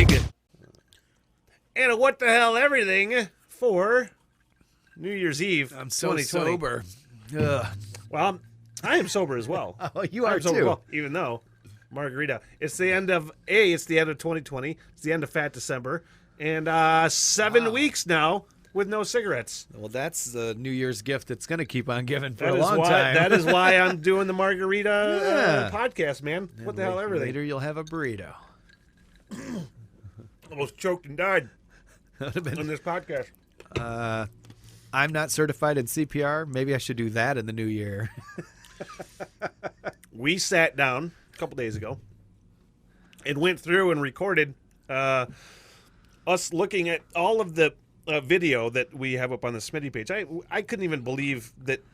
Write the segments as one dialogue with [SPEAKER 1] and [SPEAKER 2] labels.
[SPEAKER 1] everything.
[SPEAKER 2] And a what the hell everything for New Year's Eve.
[SPEAKER 1] I'm so
[SPEAKER 2] 2020.
[SPEAKER 1] sober. Ugh.
[SPEAKER 2] Well, I am sober as well.
[SPEAKER 1] Oh, you are
[SPEAKER 2] I'm sober
[SPEAKER 1] too.
[SPEAKER 2] well, even though margarita. It's the end of 2020. It's the end of Fat December, and 7 weeks now with no cigarettes.
[SPEAKER 1] Well, that's the New Year's gift that's going to keep on giving for
[SPEAKER 2] That
[SPEAKER 1] a
[SPEAKER 2] is
[SPEAKER 1] long
[SPEAKER 2] why.
[SPEAKER 1] time.
[SPEAKER 2] That is why I'm doing the margarita podcast, man.
[SPEAKER 1] And
[SPEAKER 2] What the hell, everything?
[SPEAKER 1] Later, you'll have a burrito.
[SPEAKER 2] Almost choked and died
[SPEAKER 1] That would have
[SPEAKER 2] on
[SPEAKER 1] been.
[SPEAKER 2] this podcast.
[SPEAKER 1] I'm not certified in CPR. Maybe I should do that in the new year.
[SPEAKER 2] We sat down a couple days ago and went through and recorded us looking at all of the video that we have up on the Smitty page. I couldn't even believe that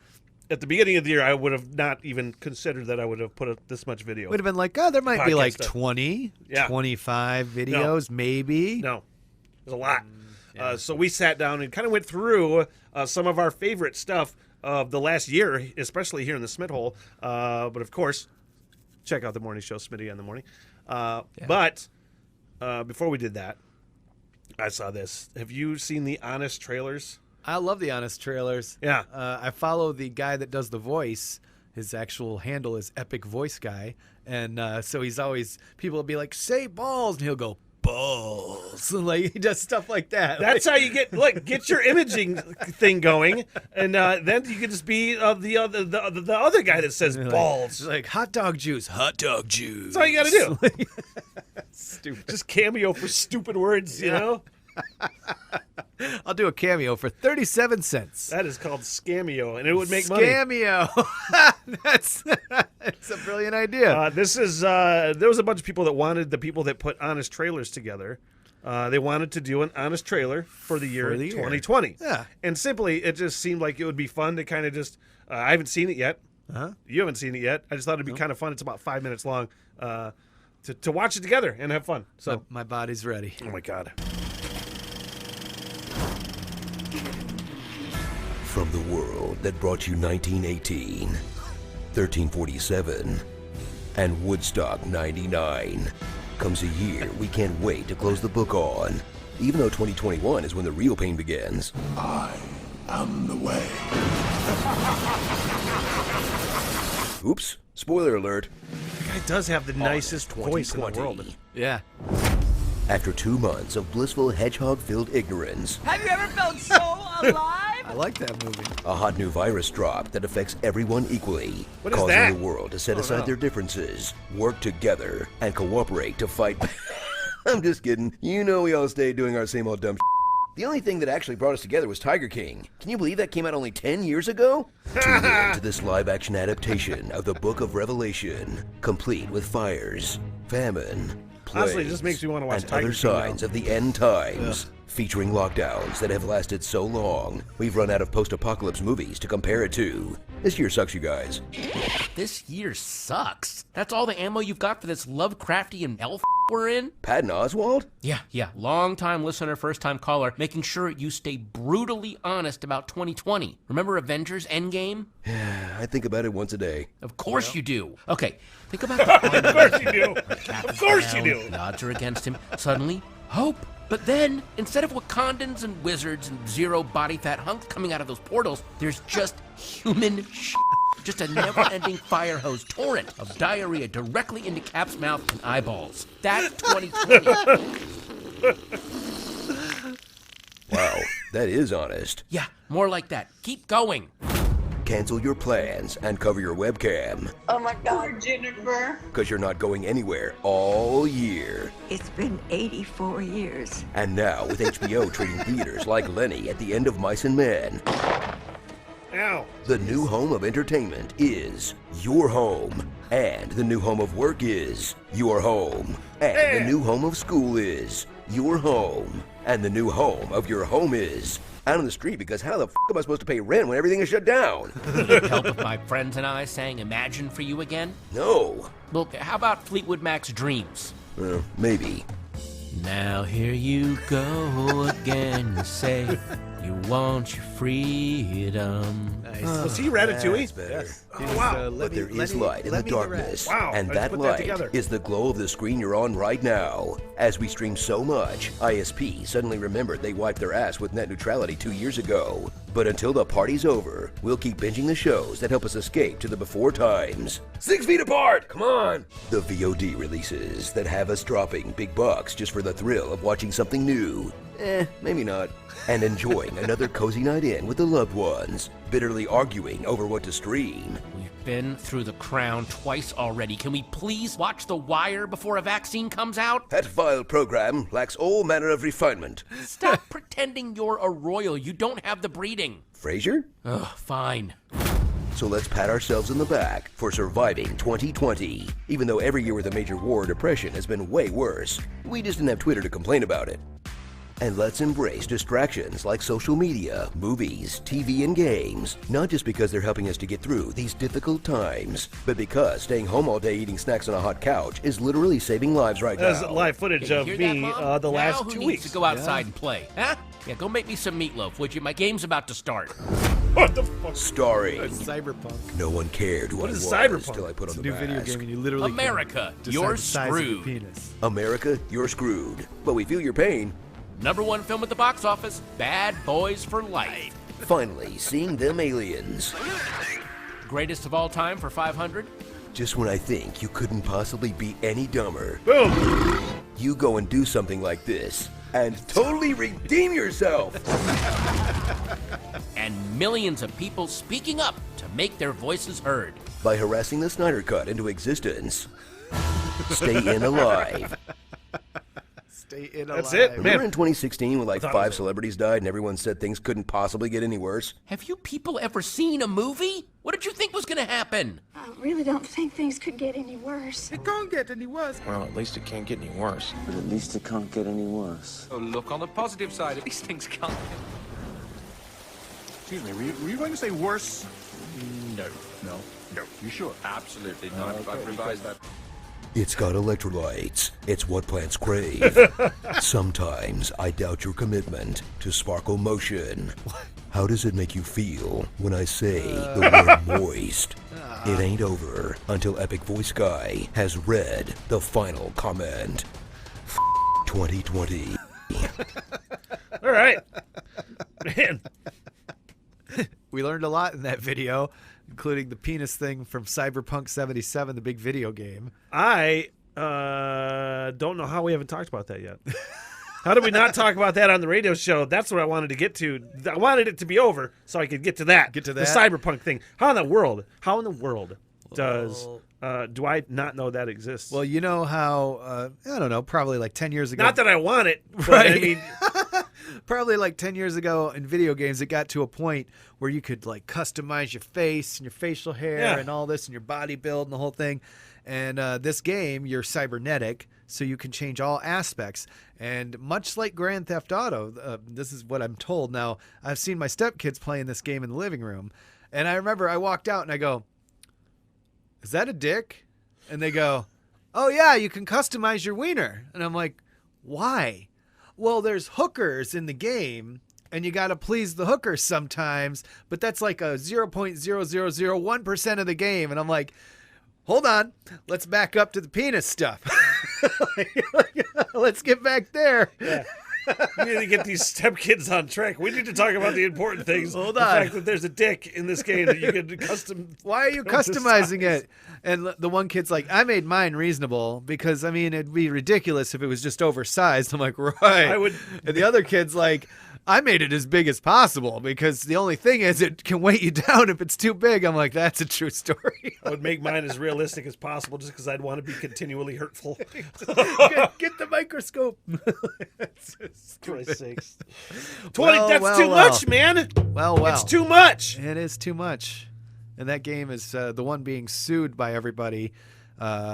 [SPEAKER 2] at the beginning of the year I would have not even considered that I would have put this much video.
[SPEAKER 1] Would have been like, oh, there might be
[SPEAKER 2] Podcast
[SPEAKER 1] like
[SPEAKER 2] stuff.
[SPEAKER 1] 20,
[SPEAKER 2] Yeah.
[SPEAKER 1] 25 videos, maybe.
[SPEAKER 2] No, there's a lot. So we sat down and kind of went through some of our favorite stuff of the last year, especially here in the Smith hole. But of course, check out the morning show, Smitty in the morning. But before we did that, I saw this. Have you seen the Honest trailers?
[SPEAKER 1] I love the Honest trailers.
[SPEAKER 2] Yeah.
[SPEAKER 1] I follow the guy that does the voice. His actual handle is Epic Voice Guy. And so he's always, people will be like, say balls. And he'll go, balls. And like, he does stuff like that.
[SPEAKER 2] That's how you get your imaging thing going, and then you can just be the other guy that says balls.
[SPEAKER 1] Like hot dog juice. Hot dog juice.
[SPEAKER 2] That's all you got to do.
[SPEAKER 1] Stupid.
[SPEAKER 2] Just cameo for stupid words, you know?
[SPEAKER 1] I'll do a cameo for 37 cents.
[SPEAKER 2] That is called Scameo, and it would make money.
[SPEAKER 1] Scameo. That's a brilliant idea.
[SPEAKER 2] This is there was a bunch of people that wanted the people that put Honest trailers together. They wanted to do an Honest trailer for the year 2020.
[SPEAKER 1] Yeah.
[SPEAKER 2] And simply, it just seemed like it would be fun to kind of just. I haven't seen it yet.
[SPEAKER 1] Uh-huh.
[SPEAKER 2] You haven't seen it yet. I just thought it'd be kind of fun. It's about 5 minutes long. To watch it together and have fun. So
[SPEAKER 1] My body's ready.
[SPEAKER 2] oh my god.
[SPEAKER 3] From the world that brought you 1918, 1347, and Woodstock 99 comes a year we can't wait to close the book on, even though 2021 is when the real pain begins.
[SPEAKER 4] I am the way.
[SPEAKER 3] Oops, spoiler alert.
[SPEAKER 2] The guy does have the nicest voice in the world.
[SPEAKER 1] Yeah.
[SPEAKER 3] After 2 months of blissful hedgehog-filled ignorance,
[SPEAKER 5] Have you ever felt so alive?
[SPEAKER 1] I like that movie.
[SPEAKER 3] a hot new virus dropped that affects everyone equally,
[SPEAKER 2] What is
[SPEAKER 3] causing
[SPEAKER 2] that?
[SPEAKER 3] the world to set
[SPEAKER 2] Oh,
[SPEAKER 3] aside
[SPEAKER 2] no.
[SPEAKER 3] their differences, work together, and cooperate to fight. I'm just kidding. You know we all stayed doing our same old dumb. The only thing that actually brought us together was Tiger King. Can you believe that came out only 10 years ago? Tune in to this live-action adaptation of the Book of Revelation, complete with fires, famine, plagues,
[SPEAKER 2] Honestly, it just makes me wanna watch
[SPEAKER 3] and
[SPEAKER 2] Tiger
[SPEAKER 3] other
[SPEAKER 2] King now.
[SPEAKER 3] signs of the end times. Featuring lockdowns that have lasted so long, we've run out of post-apocalypse movies to compare it to. This year sucks, you guys.
[SPEAKER 6] This year sucks. That's all the ammo you've got for this Lovecraftian elf we're in?
[SPEAKER 3] Patton Oswalt?
[SPEAKER 6] Yeah. Long-time listener, first-time caller, making sure you stay brutally honest about 2020. Remember Avengers Endgame?
[SPEAKER 3] I think about it once a day.
[SPEAKER 6] Of course you do. Okay, think about the
[SPEAKER 2] Of course you do. Of course you do.
[SPEAKER 6] The odds are against him. Suddenly, hope. But then, instead of Wakandans and wizards and zero body fat hunks coming out of those portals, there's just human shit. Just a never-ending fire hose torrent of diarrhea directly into Cap's mouth and eyeballs. That's 2020.
[SPEAKER 3] Wow, that is honest.
[SPEAKER 6] Yeah, more like that. Keep going.
[SPEAKER 3] Cancel your plans and cover your webcam,
[SPEAKER 5] Oh my God, Jennifer.
[SPEAKER 3] because you're not going anywhere all year.
[SPEAKER 7] It's been 84 years.
[SPEAKER 3] And now, with HBO treating theaters like Lenny at the end of Mice and Men,
[SPEAKER 2] Ow.
[SPEAKER 3] the new home of entertainment is your home. And the new home of work is your home. And the new home of school is your home. And the new home of your home is out on the street, because how the f*** am I supposed to pay rent when everything is shut down?
[SPEAKER 6] Need help with my friends and I sang Imagine for You again?
[SPEAKER 3] No.
[SPEAKER 6] Well, how about Fleetwood Mac's Dreams?
[SPEAKER 3] Maybe.
[SPEAKER 6] Now here you go again, you say, You want your freedom.
[SPEAKER 1] Nice.
[SPEAKER 2] Was he Ratatouille?
[SPEAKER 3] That's better.
[SPEAKER 1] He's,
[SPEAKER 2] wow.
[SPEAKER 3] But there is light in the darkness,
[SPEAKER 2] Wow,
[SPEAKER 3] and
[SPEAKER 2] I just
[SPEAKER 3] that
[SPEAKER 2] put that
[SPEAKER 3] light
[SPEAKER 2] together.
[SPEAKER 3] is the glow of the screen you're on right now. As we stream so much, ISP suddenly remembered they wiped their ass with net neutrality 2 years ago. But until the party's over, we'll keep binging the shows that help us escape to the before times. 6 feet apart, come on! The VOD releases that have us dropping big bucks just for the thrill of watching something new. Maybe not. And enjoying another cozy night in with the loved ones, bitterly arguing over what to stream.
[SPEAKER 6] We've been through The Crown twice already. Can we please watch The Wire before a vaccine comes out?
[SPEAKER 3] That vile program lacks all manner of refinement.
[SPEAKER 6] Stop pretending you're a royal. You don't have the breeding.
[SPEAKER 3] Frasier?
[SPEAKER 6] Ugh, fine.
[SPEAKER 3] So let's pat ourselves in the back for surviving 2020. Even though every year with a major war or depression has been way worse, we just didn't have Twitter to complain about it. And let's embrace distractions like social media, movies, TV, and games, not just because they're helping us to get through these difficult times, but because staying home all day eating snacks on a hot couch is literally saving lives right
[SPEAKER 2] There's
[SPEAKER 3] now.
[SPEAKER 2] live footage
[SPEAKER 6] Hey,
[SPEAKER 2] of
[SPEAKER 6] you hear
[SPEAKER 2] me
[SPEAKER 6] that, Mom?
[SPEAKER 2] the
[SPEAKER 6] Now
[SPEAKER 2] last
[SPEAKER 6] who
[SPEAKER 2] 2
[SPEAKER 6] needs
[SPEAKER 2] weeks.
[SPEAKER 6] to go outside and play? Huh? Yeah, go make me some meatloaf, would you? My game's about to start.
[SPEAKER 2] What the fuck?
[SPEAKER 3] Starring.
[SPEAKER 1] Cyberpunk.
[SPEAKER 3] No one cared who
[SPEAKER 2] What
[SPEAKER 3] I
[SPEAKER 2] is
[SPEAKER 3] was
[SPEAKER 2] Cyberpunk?
[SPEAKER 3] till I put
[SPEAKER 1] It's
[SPEAKER 3] on
[SPEAKER 1] a
[SPEAKER 3] the
[SPEAKER 1] new video
[SPEAKER 3] mask.
[SPEAKER 1] game, and you literally can
[SPEAKER 6] America,
[SPEAKER 1] decide
[SPEAKER 6] you're
[SPEAKER 1] the size of your
[SPEAKER 6] screwed.
[SPEAKER 1] penis.
[SPEAKER 3] America, you're screwed. But we feel your pain.
[SPEAKER 6] #1 film at the box office, Bad Boys for Life.
[SPEAKER 3] Finally, seeing them aliens.
[SPEAKER 6] Greatest of all time for 500.
[SPEAKER 3] Just when I think you couldn't possibly be any dumber,
[SPEAKER 2] Boom!
[SPEAKER 3] you go and do something like this and totally redeem yourself.
[SPEAKER 6] And millions of people speaking up to make their voices heard.
[SPEAKER 3] By harassing the Snyder Cut into existence. Stay in alive.
[SPEAKER 1] Stay in
[SPEAKER 2] That's
[SPEAKER 1] alive.
[SPEAKER 2] it,
[SPEAKER 3] Remember
[SPEAKER 2] man.
[SPEAKER 3] in 2016 when like
[SPEAKER 2] thought it
[SPEAKER 3] 5
[SPEAKER 2] was-
[SPEAKER 3] celebrities died and everyone said things couldn't possibly get any worse?
[SPEAKER 6] Have you people ever seen a movie? What did you think was gonna happen?
[SPEAKER 7] I really don't think things could get any worse.
[SPEAKER 8] It can't get any worse.
[SPEAKER 9] Well, at least it can't get any worse.
[SPEAKER 10] But at least it can't get any worse.
[SPEAKER 8] Oh, look on the positive side. These things can't.
[SPEAKER 4] Excuse me, were you going to say worse?
[SPEAKER 8] No.
[SPEAKER 4] No.
[SPEAKER 8] No. You sure? Absolutely not. I've revised that.
[SPEAKER 3] It's got electrolytes. It's what plants crave. Sometimes I doubt your commitment to sparkle motion. How does it make you feel when I say the word moist? It ain't over until Epic Voice Guy has read the final comment. 2020.
[SPEAKER 2] All right. Man.
[SPEAKER 1] We learned a lot in that video, including the penis thing from Cyberpunk 77, the big video game.
[SPEAKER 2] I don't know how we haven't talked about that yet. How did we not talk about that on the radio show? That's what I wanted to get to. I wanted it to be over so I could get to that.
[SPEAKER 1] Get to
[SPEAKER 2] The
[SPEAKER 1] that?
[SPEAKER 2] cyberpunk thing. How in the world does do I not know that exists?
[SPEAKER 1] Well, you know how, I don't know, probably like 10 years ago.
[SPEAKER 2] not that I want it, but
[SPEAKER 1] Right.
[SPEAKER 2] I mean,
[SPEAKER 1] Probably like 10 years ago in video games, it got to a point where you could like customize your face and your facial hair
[SPEAKER 2] Yeah.
[SPEAKER 1] and all this and your body build and the whole thing. And this game, you're cybernetic, so you can change all aspects. And much like Grand Theft Auto, this is what I'm told. Now, I've seen my stepkids playing this game in the living room. And I remember I walked out and I go, "Is that a dick?" And they go, "Oh, yeah, you can customize your wiener." And I'm like, "Why?" "Well, there's hookers in the game, and you got to please the hookers sometimes, but that's like a 0.0001% of the game." And I'm like, "Hold on, let's back up to the penis stuff." Let's get back there.
[SPEAKER 2] we need to get these stepkids on track. We need to talk about the important things.
[SPEAKER 1] Hold
[SPEAKER 2] the
[SPEAKER 1] on.
[SPEAKER 2] fact that there's a dick in this game that you can custom.
[SPEAKER 1] Why are you customizing it? And the one kid's like, "I made mine reasonable because, I mean, it'd be ridiculous if it was just oversized." I'm like, "Right."
[SPEAKER 2] I would.
[SPEAKER 1] And the other kid's like, "I made it as big as possible because the only thing is it can weight you down if it's too big." I'm like, "That's a true story."
[SPEAKER 2] I would make mine as realistic as possible just because I'd want to be continually hurtful.
[SPEAKER 1] Get the microscope.
[SPEAKER 2] Christ's sakes. 20,
[SPEAKER 1] Well,
[SPEAKER 2] that's
[SPEAKER 1] well,
[SPEAKER 2] too
[SPEAKER 1] well.
[SPEAKER 2] much, man.
[SPEAKER 1] Well.
[SPEAKER 2] It's too much.
[SPEAKER 1] It is too much. And that game is the one being sued by everybody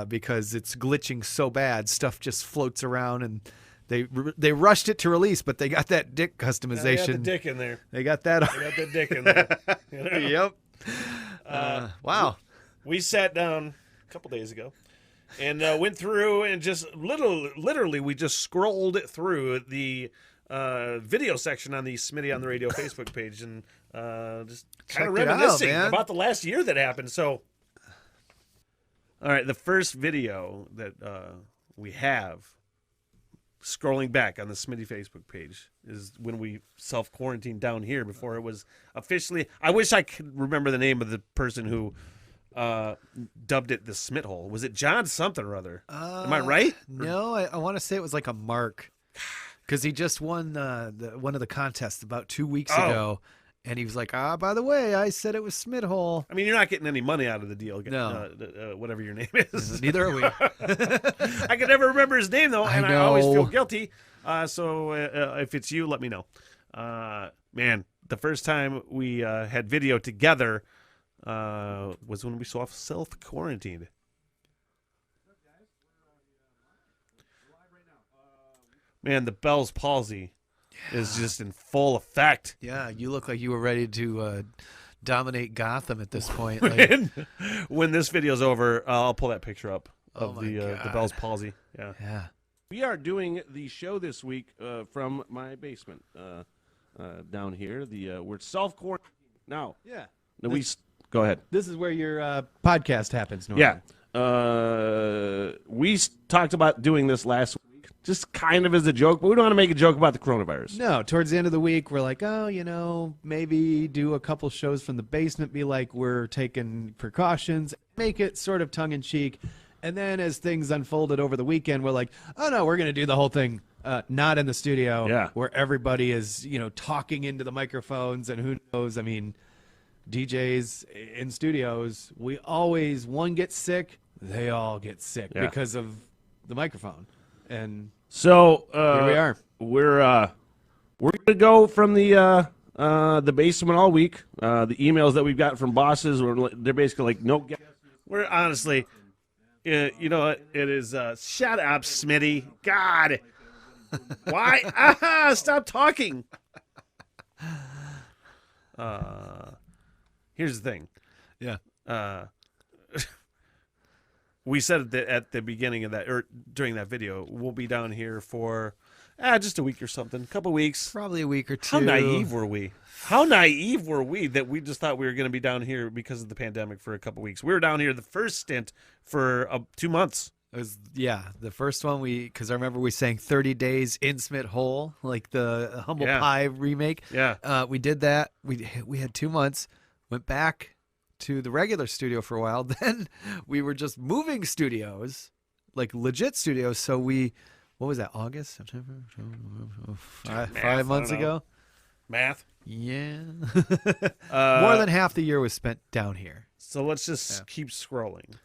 [SPEAKER 1] because it's glitching so bad. Stuff just floats around, and they rushed it to release, but they got that dick
[SPEAKER 2] They
[SPEAKER 1] customization.
[SPEAKER 2] got the dick in there.
[SPEAKER 1] They got that.
[SPEAKER 2] They got the dick in there. You know?
[SPEAKER 1] Yep. Wow.
[SPEAKER 2] We sat down a couple days ago and went through and just literally we just scrolled through the video section on the Smitty on the Radio Facebook page, and just kind of
[SPEAKER 1] Check it out,
[SPEAKER 2] reminiscing
[SPEAKER 1] man.
[SPEAKER 2] about the last year that happened. So, all right, the first video that we have, scrolling back on the Smitty Facebook page, is when we self-quarantined down here before it was officially. I wish I could remember the name of the person who dubbed it the Smith Hole. Was it John something or other? Am I right?
[SPEAKER 1] No, I want to say it was like a Mark, because he just won one of the contests about 2 weeks ago, and he was like, by the way, I said it was Smith Hole.
[SPEAKER 2] I mean, you're not getting any money out of the deal.
[SPEAKER 1] No.
[SPEAKER 2] Whatever your name is.
[SPEAKER 1] Neither are we.
[SPEAKER 2] I can never remember his name, though, and I always feel guilty. So if it's you, let me know. Man, the first time we had video together was when we saw self-quarantined. Man, the Bell's palsy is just in full effect.
[SPEAKER 1] Yeah, you look like you were ready to dominate Gotham at this point.
[SPEAKER 2] When this video's over, I'll pull that picture up of the Bell's palsy.
[SPEAKER 1] Yeah.
[SPEAKER 11] We are doing the show this week from my basement down here. We're self-quarantined now.
[SPEAKER 12] Yeah.
[SPEAKER 11] Go ahead.
[SPEAKER 12] This is where your podcast happens, Norman.
[SPEAKER 11] Yeah. We talked about doing this last week, just kind of as a joke, but we don't want to make a joke about the coronavirus.
[SPEAKER 12] No, towards the end of the week, we're like, maybe do a couple shows from the basement, be like we're taking precautions, make it sort of tongue-in-cheek. And then as things unfolded over the weekend, we're like, oh, no, we're going to do the whole thing not in the studio where everybody is, talking into the microphones, and who knows, I mean, DJs in studios, we always, one gets sick, they all get sick because of the microphone. And
[SPEAKER 11] so
[SPEAKER 12] here we are.
[SPEAKER 11] We're gonna go from the basement all week. The emails that we've gotten from bosses, they're basically like, no guests.
[SPEAKER 2] We're honestly, you know what? It is, shut up, Smitty. God. Why? Stop talking. Here's the thing.
[SPEAKER 1] Yeah.
[SPEAKER 2] We said at the beginning of that, or during that video, we'll be down here for just a week or something, a couple weeks.
[SPEAKER 1] Probably a week or two.
[SPEAKER 2] How naive were we? How naive were we that we just thought we were going to be down here because of the pandemic for a couple weeks? We were down here the first stint for 2 months.
[SPEAKER 1] It was, the first one because I remember we sang 30 Days in Smith Hole, like the Humble Pie remake.
[SPEAKER 2] Yeah.
[SPEAKER 1] We did that. We had 2 months, went back to the regular studio for a while. Then we were just moving studios, like legit studios. So what was that, August, September? 5 months ago?
[SPEAKER 2] Math?
[SPEAKER 1] Yeah. More than half the year was spent down here.
[SPEAKER 2] So let's just keep scrolling.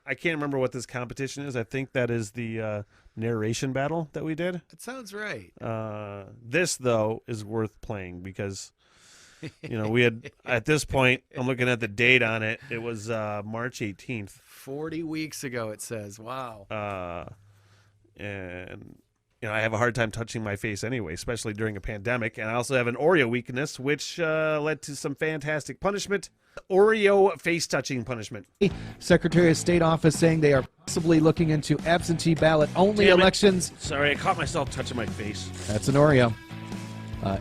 [SPEAKER 2] I can't remember what this competition is. I think that is the narration battle that we did.
[SPEAKER 1] That sounds right.
[SPEAKER 2] This, though, is worth playing because, we had, at this point, I'm looking at the date on it. It was March 18th.
[SPEAKER 1] 40 weeks ago, it says. Wow.
[SPEAKER 2] And, I have a hard time touching my face anyway, especially during a pandemic. And I also have an Oreo weakness, which led to some fantastic punishment. Oreo face-touching punishment.
[SPEAKER 12] Secretary of State office saying they are possibly looking into absentee ballot only elections.
[SPEAKER 11] Sorry, I caught myself touching my face.
[SPEAKER 12] That's an Oreo.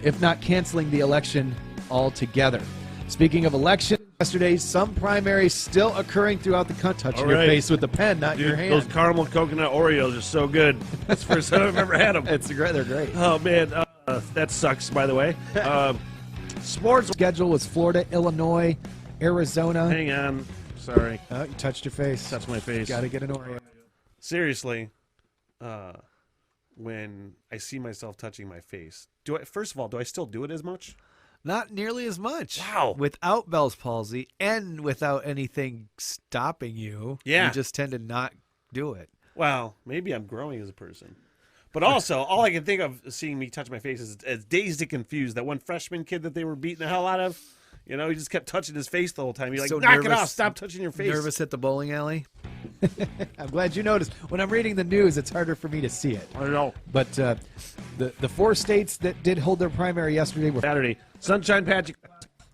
[SPEAKER 12] If not canceling the election altogether. Speaking of election, yesterday some primaries still occurring throughout the country. Touching your face with the pen, not your hand.
[SPEAKER 11] Those caramel coconut Oreos are so good. That's the first time I've ever had them.
[SPEAKER 12] They're great.
[SPEAKER 11] Oh, man. That sucks, by the way. Sports
[SPEAKER 12] schedule was Florida, Illinois, Arizona.
[SPEAKER 11] Hang on. Sorry.
[SPEAKER 12] You touched your face.
[SPEAKER 11] Touched my face.
[SPEAKER 12] Got to get an Oreo.
[SPEAKER 2] Seriously, when I see myself touching my face, first of all, do I still do it as much?
[SPEAKER 1] Not nearly as much.
[SPEAKER 2] Wow.
[SPEAKER 1] Without Bell's palsy and without anything stopping you, you just tend to not do it.
[SPEAKER 2] Well, maybe I'm growing as a person. But also, all I can think of seeing me touch my face is Dazed and Confused, that one freshman kid that they were beating the hell out of. He just kept touching his face the whole time. You're like,
[SPEAKER 1] So
[SPEAKER 2] knock
[SPEAKER 1] nervous,
[SPEAKER 2] it off, stop touching your face.
[SPEAKER 1] Nervous at the bowling alley?
[SPEAKER 12] I'm glad you noticed. When I'm reading the news, it's harder for me to see it.
[SPEAKER 11] I know.
[SPEAKER 12] But the 4 states that did hold their primary yesterday were
[SPEAKER 11] Saturday. Sunshine Patch,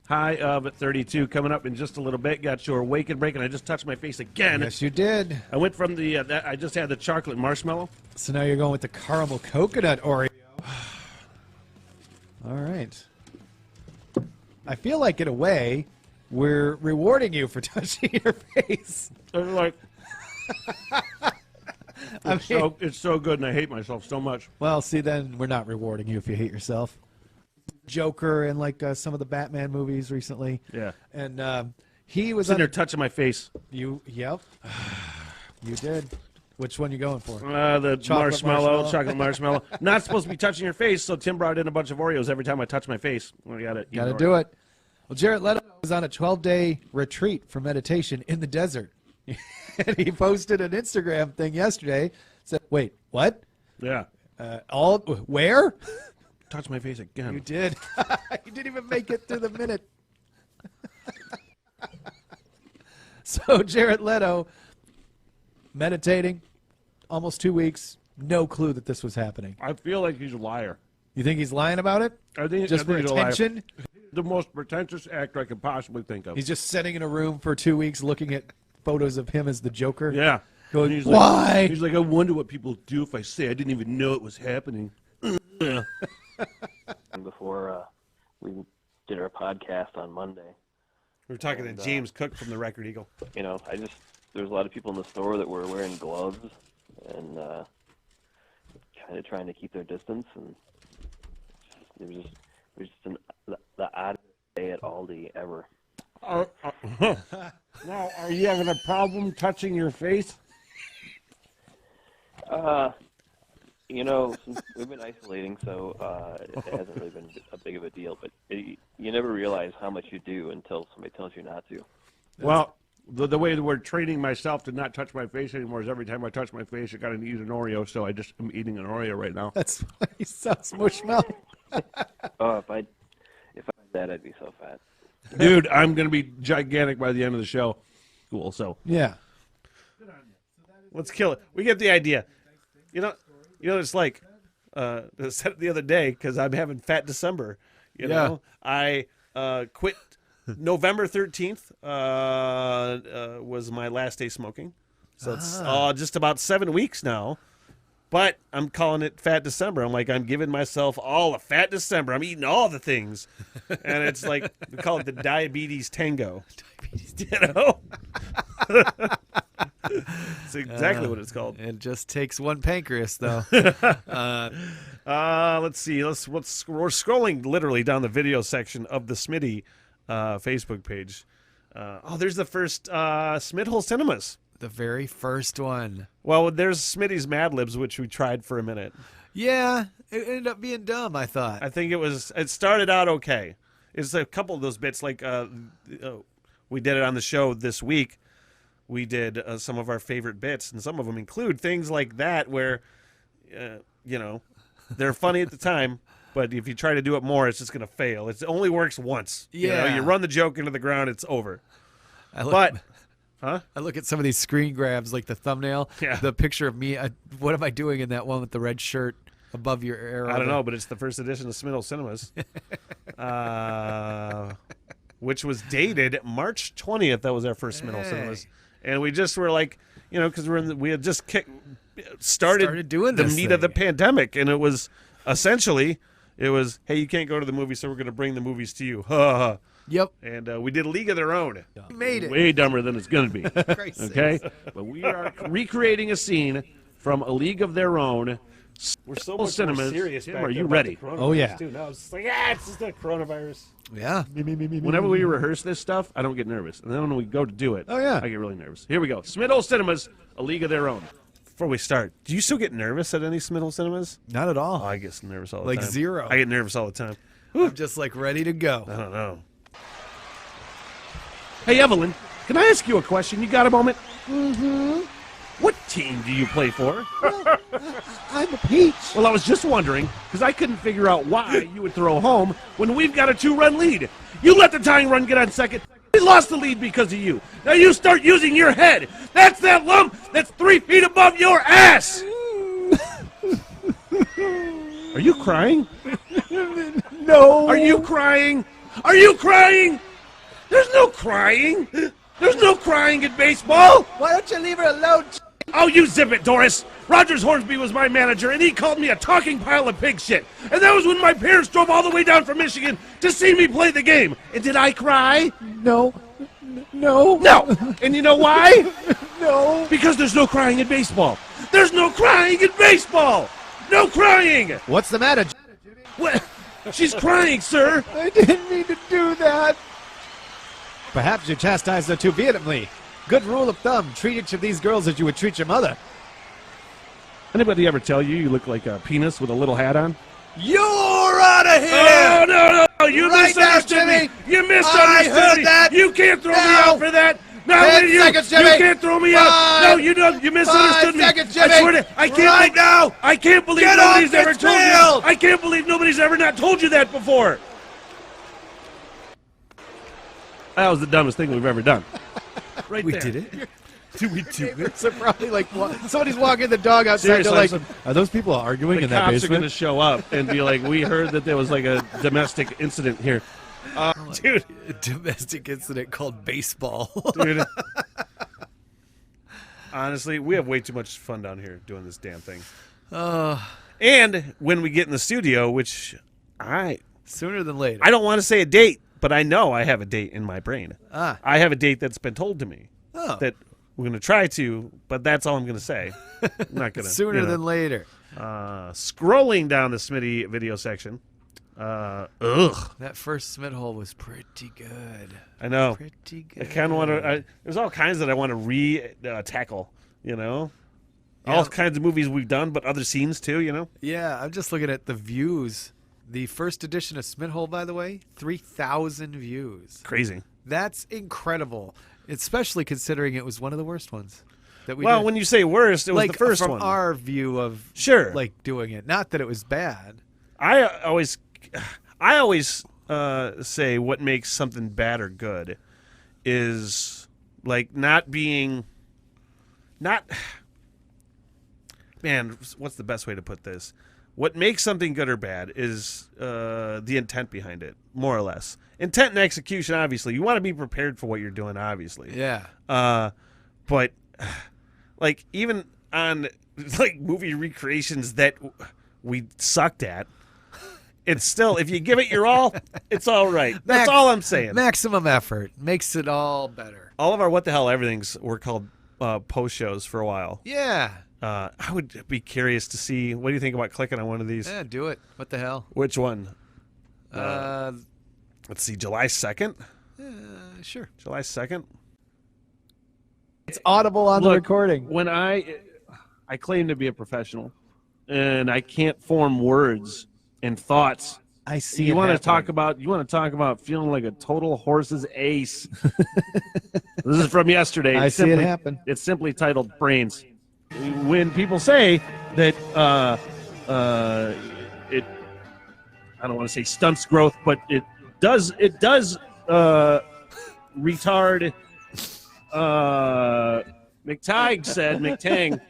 [SPEAKER 11] high of 32. Coming up in just a little bit. Got your Wake and Break, and I just touched my face again.
[SPEAKER 12] Yes, you did.
[SPEAKER 11] I went from I just had the chocolate marshmallow.
[SPEAKER 12] So now you're going with the caramel coconut Oreo. All right. I feel like, in a way, we're rewarding you for touching your face.
[SPEAKER 11] They're like, it's so good, and I hate myself so much.
[SPEAKER 12] Well, see, then we're not rewarding you if you hate yourself. Joker in like some of the Batman movies recently.
[SPEAKER 11] Yeah.
[SPEAKER 12] And he was
[SPEAKER 11] sitting there touching my face.
[SPEAKER 12] Yep. You did. Which one you going for?
[SPEAKER 11] The chocolate marshmallow. Not supposed to be touching your face, so Tim brought in a bunch of Oreos every time I touch my face. Well, gotta
[SPEAKER 12] do it. Well, Jared Leto was on a 12-day retreat for meditation in the desert. And he posted an Instagram thing yesterday. Said, wait, what?
[SPEAKER 11] Yeah.
[SPEAKER 12] Where?
[SPEAKER 11] Touch my face again.
[SPEAKER 12] You did. You didn't even make it through the minute. So Jared Leto, meditating, almost 2 weeks, no clue that this was happening.
[SPEAKER 11] I feel like he's a liar.
[SPEAKER 12] You think he's lying about it?
[SPEAKER 11] I think
[SPEAKER 12] just for
[SPEAKER 11] he's a liar.
[SPEAKER 12] attention?
[SPEAKER 11] The most pretentious actor I could possibly think of.
[SPEAKER 12] He's just sitting in a room for 2 weeks looking at photos of him as the Joker.
[SPEAKER 11] Yeah.
[SPEAKER 12] Going,
[SPEAKER 11] he's
[SPEAKER 12] why?
[SPEAKER 11] He's like, I wonder what people do if I say I didn't even know it was happening.
[SPEAKER 13] Before we did our podcast on Monday.
[SPEAKER 2] We were talking to James Cook from the Record Eagle.
[SPEAKER 13] You know, there was a lot of people in the store that were wearing gloves and kind of trying to keep their distance, and it was just the oddest day at Aldi ever.
[SPEAKER 11] Now, are you having a problem touching your face?
[SPEAKER 13] You know, since we've been isolating, so it hasn't really been a big of a deal. But you never realize how much you do until somebody tells you not to.
[SPEAKER 11] Well, the way that we're training myself to not touch my face anymore is every time I touch my face, I got to eat an Oreo. So I just am eating an Oreo right now.
[SPEAKER 12] That's why he sounds mushmouth.
[SPEAKER 13] Oh, if I did that, I'd be so fat.
[SPEAKER 11] Dude, I'm going to be gigantic by the end of the show. Cool. So
[SPEAKER 12] yeah,
[SPEAKER 2] let's kill it. We get the idea. You know, it's like I said it the other day because I'm having Fat December. You know, I quit November 13th. Was my last day smoking, so it's just about 7 weeks now. But I'm calling it Fat December. I'm like, I'm giving myself all a Fat December. I'm eating all the things, and it's like we call it the diabetes tango. You know. That's exactly what it's called.
[SPEAKER 1] It just takes one pancreas, though.
[SPEAKER 2] Let's see. We're scrolling literally down the video section of the Smitty Facebook page. There's the first Smithhole Cinemas.
[SPEAKER 1] The very first one.
[SPEAKER 2] Well, there's Smitty's Mad Libs, which we tried for a minute.
[SPEAKER 1] Yeah, it ended up being dumb, I thought.
[SPEAKER 2] I think it started out okay. It's a couple of those bits, like we did it on the show this week. We did some of our favorite bits, and some of them include things like that where, they're funny at the time, but if you try to do it more, it's just going to fail. It only works once.
[SPEAKER 1] Yeah.
[SPEAKER 2] You run the joke into the ground, it's over.
[SPEAKER 1] I look at some of these screen grabs, like the thumbnail, the picture of me. What am I doing in that one with the red shirt above your arrow?
[SPEAKER 2] I don't know, but it's the first edition of Smithhole Cinemas, which was dated March 20th. That was our first Smithhole Cinemas. And we just were like, because we had just started
[SPEAKER 1] doing
[SPEAKER 2] the
[SPEAKER 1] this
[SPEAKER 2] meat
[SPEAKER 1] thing.
[SPEAKER 2] of the pandemic, and it was essentially, hey, you can't go to the movies, so we're going to bring the movies to you.
[SPEAKER 1] Yep.
[SPEAKER 2] And we did League of Their Own.
[SPEAKER 1] We made it.
[SPEAKER 11] Way dumber than it's going to be. Okay? But we are recreating a scene from A League of Their Own.
[SPEAKER 2] We're so much
[SPEAKER 11] Cinemas.
[SPEAKER 2] more serious.
[SPEAKER 11] Tim,
[SPEAKER 2] back
[SPEAKER 11] are
[SPEAKER 2] then
[SPEAKER 11] you
[SPEAKER 2] about
[SPEAKER 11] ready?
[SPEAKER 2] the coronavirus,
[SPEAKER 12] Oh, yeah.
[SPEAKER 2] Too. Now it's just like, it's just the coronavirus.
[SPEAKER 1] Yeah.
[SPEAKER 11] Whenever we rehearse this stuff, I don't get nervous. And then when we go to do it, I get really nervous. Here we go. Smithhole Cinemas, A League of Their Own.
[SPEAKER 2] Before we start, do you still get nervous at any Smithhole Cinemas?
[SPEAKER 1] Not at all.
[SPEAKER 2] Oh, I get nervous all the
[SPEAKER 1] Like
[SPEAKER 2] time.
[SPEAKER 1] zero.
[SPEAKER 2] I get nervous all the time.
[SPEAKER 1] I'm just like ready to go.
[SPEAKER 2] I don't know.
[SPEAKER 11] Hey, Evelyn, can I ask you a question? You got a moment? Mm-hmm. What team do you play for?
[SPEAKER 12] I'm a peach.
[SPEAKER 11] Well, I was just wondering, because I couldn't figure out why you would throw home when we've got a 2-run lead. You let the tying run get on second. We lost the lead because of you. Now you start using your head. That's that lump that's 3 feet above your ass. Are you crying?
[SPEAKER 12] No.
[SPEAKER 11] Are you crying? Are you crying? There's no crying. There's no crying in baseball.
[SPEAKER 12] Why don't you leave her alone?
[SPEAKER 11] Oh, you zip it, Doris. Rogers Hornsby was my manager, and he called me a talking pile of pig shit. And that was when my parents drove all the way down from Michigan to see me play the game. And did I cry?
[SPEAKER 12] No. No.
[SPEAKER 11] No. And you know why?
[SPEAKER 12] No.
[SPEAKER 11] Because there's no crying in baseball. There's no crying in baseball. No crying.
[SPEAKER 12] What's the matter?
[SPEAKER 11] What? She's crying, sir.
[SPEAKER 12] I didn't mean to do that. Perhaps you chastised her too vehemently. Good rule of thumb, treat each of these girls as you would treat your mother.
[SPEAKER 11] Anybody ever tell you look like a penis with a little hat on?
[SPEAKER 1] You're out of here!
[SPEAKER 11] Oh, no, you
[SPEAKER 1] Right
[SPEAKER 11] misunderstood
[SPEAKER 1] now,
[SPEAKER 11] me.
[SPEAKER 1] Jimmy.
[SPEAKER 11] You
[SPEAKER 1] I
[SPEAKER 11] misunderstood
[SPEAKER 1] heard
[SPEAKER 11] me.
[SPEAKER 1] that.
[SPEAKER 11] You can't throw me
[SPEAKER 1] Now.
[SPEAKER 11] out for that. Not
[SPEAKER 1] 10
[SPEAKER 11] only you.
[SPEAKER 1] seconds, Jimmy.
[SPEAKER 11] You can't throw me out.
[SPEAKER 1] Five.
[SPEAKER 11] No, you don't. You misunderstood
[SPEAKER 1] 5
[SPEAKER 11] me.
[SPEAKER 1] seconds,
[SPEAKER 11] I
[SPEAKER 1] Jimmy.
[SPEAKER 11] swear to, I can't.
[SPEAKER 1] Right now.
[SPEAKER 11] I can't believe
[SPEAKER 1] Get
[SPEAKER 11] nobody's
[SPEAKER 1] off
[SPEAKER 11] ever
[SPEAKER 1] this
[SPEAKER 11] told
[SPEAKER 1] field.
[SPEAKER 11] you. I can't believe nobody's ever not told you that before. That was the dumbest thing we've ever done. Right
[SPEAKER 1] We
[SPEAKER 11] there.
[SPEAKER 1] did it. Did we do it?
[SPEAKER 12] So probably like somebody's walking the dog outside.
[SPEAKER 11] Seriously,
[SPEAKER 12] They're like,
[SPEAKER 11] some-
[SPEAKER 12] are those people arguing
[SPEAKER 11] The
[SPEAKER 12] in that
[SPEAKER 11] cops are going
[SPEAKER 12] basement?
[SPEAKER 11] to show up and be like, "We heard that there was like a domestic incident here." Dude,
[SPEAKER 1] A domestic incident called baseball.
[SPEAKER 2] Dude. Honestly, we have way too much fun down here doing this damn thing. And when we get in the studio, which
[SPEAKER 1] Sooner than later.
[SPEAKER 2] I don't want to say a date, but I know I have a date in my brain. I have a date that's been told to me that we're going to try to, but that's all I'm going to say. I'm not going to.
[SPEAKER 1] Sooner than later.
[SPEAKER 2] Scrolling down the Smitty video section.
[SPEAKER 1] That first Smith hole was pretty good.
[SPEAKER 2] I know.
[SPEAKER 1] Pretty
[SPEAKER 2] I
[SPEAKER 1] good.
[SPEAKER 2] kind of want to. There's all kinds that I want to tackle. You know, all kinds of movies we've done, but other scenes too. You know.
[SPEAKER 1] Yeah, I'm just looking at the views. The first edition of Smith hole, by the way, 3,000 views.
[SPEAKER 2] Crazy.
[SPEAKER 1] That's incredible, especially considering it was one of the worst ones that we
[SPEAKER 2] Well,
[SPEAKER 1] did.
[SPEAKER 2] when you say worst, it was
[SPEAKER 1] like
[SPEAKER 2] the first
[SPEAKER 1] from
[SPEAKER 2] one.
[SPEAKER 1] our view of like doing it. Not that it was bad.
[SPEAKER 2] I always say what makes something bad or good is like not. Man, what's the best way to put this? What makes something good or bad is the intent behind it, more or less. Intent and execution, obviously. You want to be prepared for what you're doing, obviously.
[SPEAKER 1] Yeah.
[SPEAKER 2] But like even on like movie recreations that we sucked at, it's still, if you give it your all, it's all right. That's all I'm saying.
[SPEAKER 1] Maximum effort makes it all better.
[SPEAKER 2] All of our What the Hell Everythings were called post shows for a while.
[SPEAKER 1] Yeah.
[SPEAKER 2] I would be curious to see, what do you think about clicking on one of these?
[SPEAKER 1] Yeah, do it. What the hell?
[SPEAKER 2] Which one?
[SPEAKER 1] Let's
[SPEAKER 2] see, July 2nd?
[SPEAKER 1] Sure.
[SPEAKER 2] July 2nd?
[SPEAKER 12] It's audible on the recording.
[SPEAKER 11] When I claim to be a professional, and I can't form words and thoughts.
[SPEAKER 12] I see.
[SPEAKER 11] You
[SPEAKER 12] it
[SPEAKER 11] want to
[SPEAKER 12] happening.
[SPEAKER 11] talk about feeling like a total horse's ace. This is from yesterday.
[SPEAKER 12] I
[SPEAKER 11] It's
[SPEAKER 12] see it happen.
[SPEAKER 11] It's simply titled Brains. When people say that it, I don't want to say stunts growth, but it does retard. McTang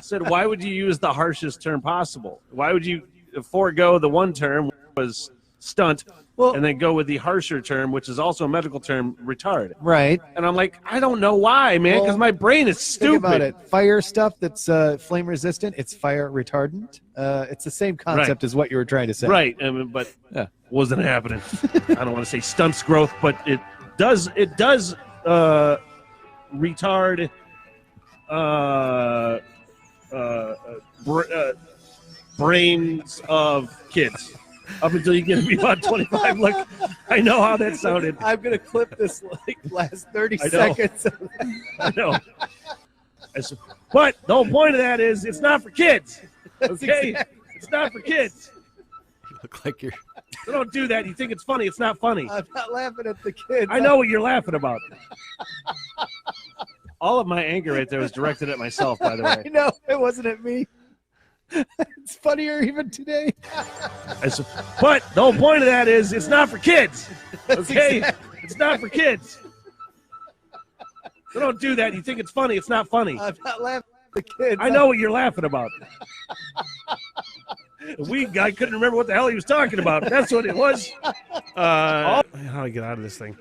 [SPEAKER 11] said, why would you use the harshest term possible? Why would you forego the one term, which was stunt, and then go with the harsher term, which is also a medical term, retard?
[SPEAKER 12] Right.
[SPEAKER 11] And I'm like, I don't know why, man, because my brain is stupid.
[SPEAKER 12] Think about it. Fire stuff that's flame resistant, it's fire retardant. It's the same concept as what you were trying to say.
[SPEAKER 11] Right, but wasn't happening. I don't want to say stunts growth, but it does retard brains of kids up until you get to be about 25. Look, I know how that sounded.
[SPEAKER 12] I'm going to clip this last 30
[SPEAKER 11] I know.
[SPEAKER 12] seconds.
[SPEAKER 11] I know. But the whole point of that is it's not for kids. Okay? It's not for kids.
[SPEAKER 1] You look like you're...
[SPEAKER 11] So don't do that. You think it's funny. It's not funny.
[SPEAKER 12] I'm not laughing at the kids.
[SPEAKER 11] I know what you're laughing about. All of my anger right there was directed at myself, by the way.
[SPEAKER 12] I know. It wasn't at me. It's funnier even today.
[SPEAKER 11] But the whole point of that is it's not for kids. Okay? It's not for kids. So don't do that. You think it's funny. It's not funny.
[SPEAKER 12] I'm not laughing at the kids.
[SPEAKER 11] I know what you're laughing about. I couldn't remember what the hell he was talking about. That's what it was. How do I get out of this thing?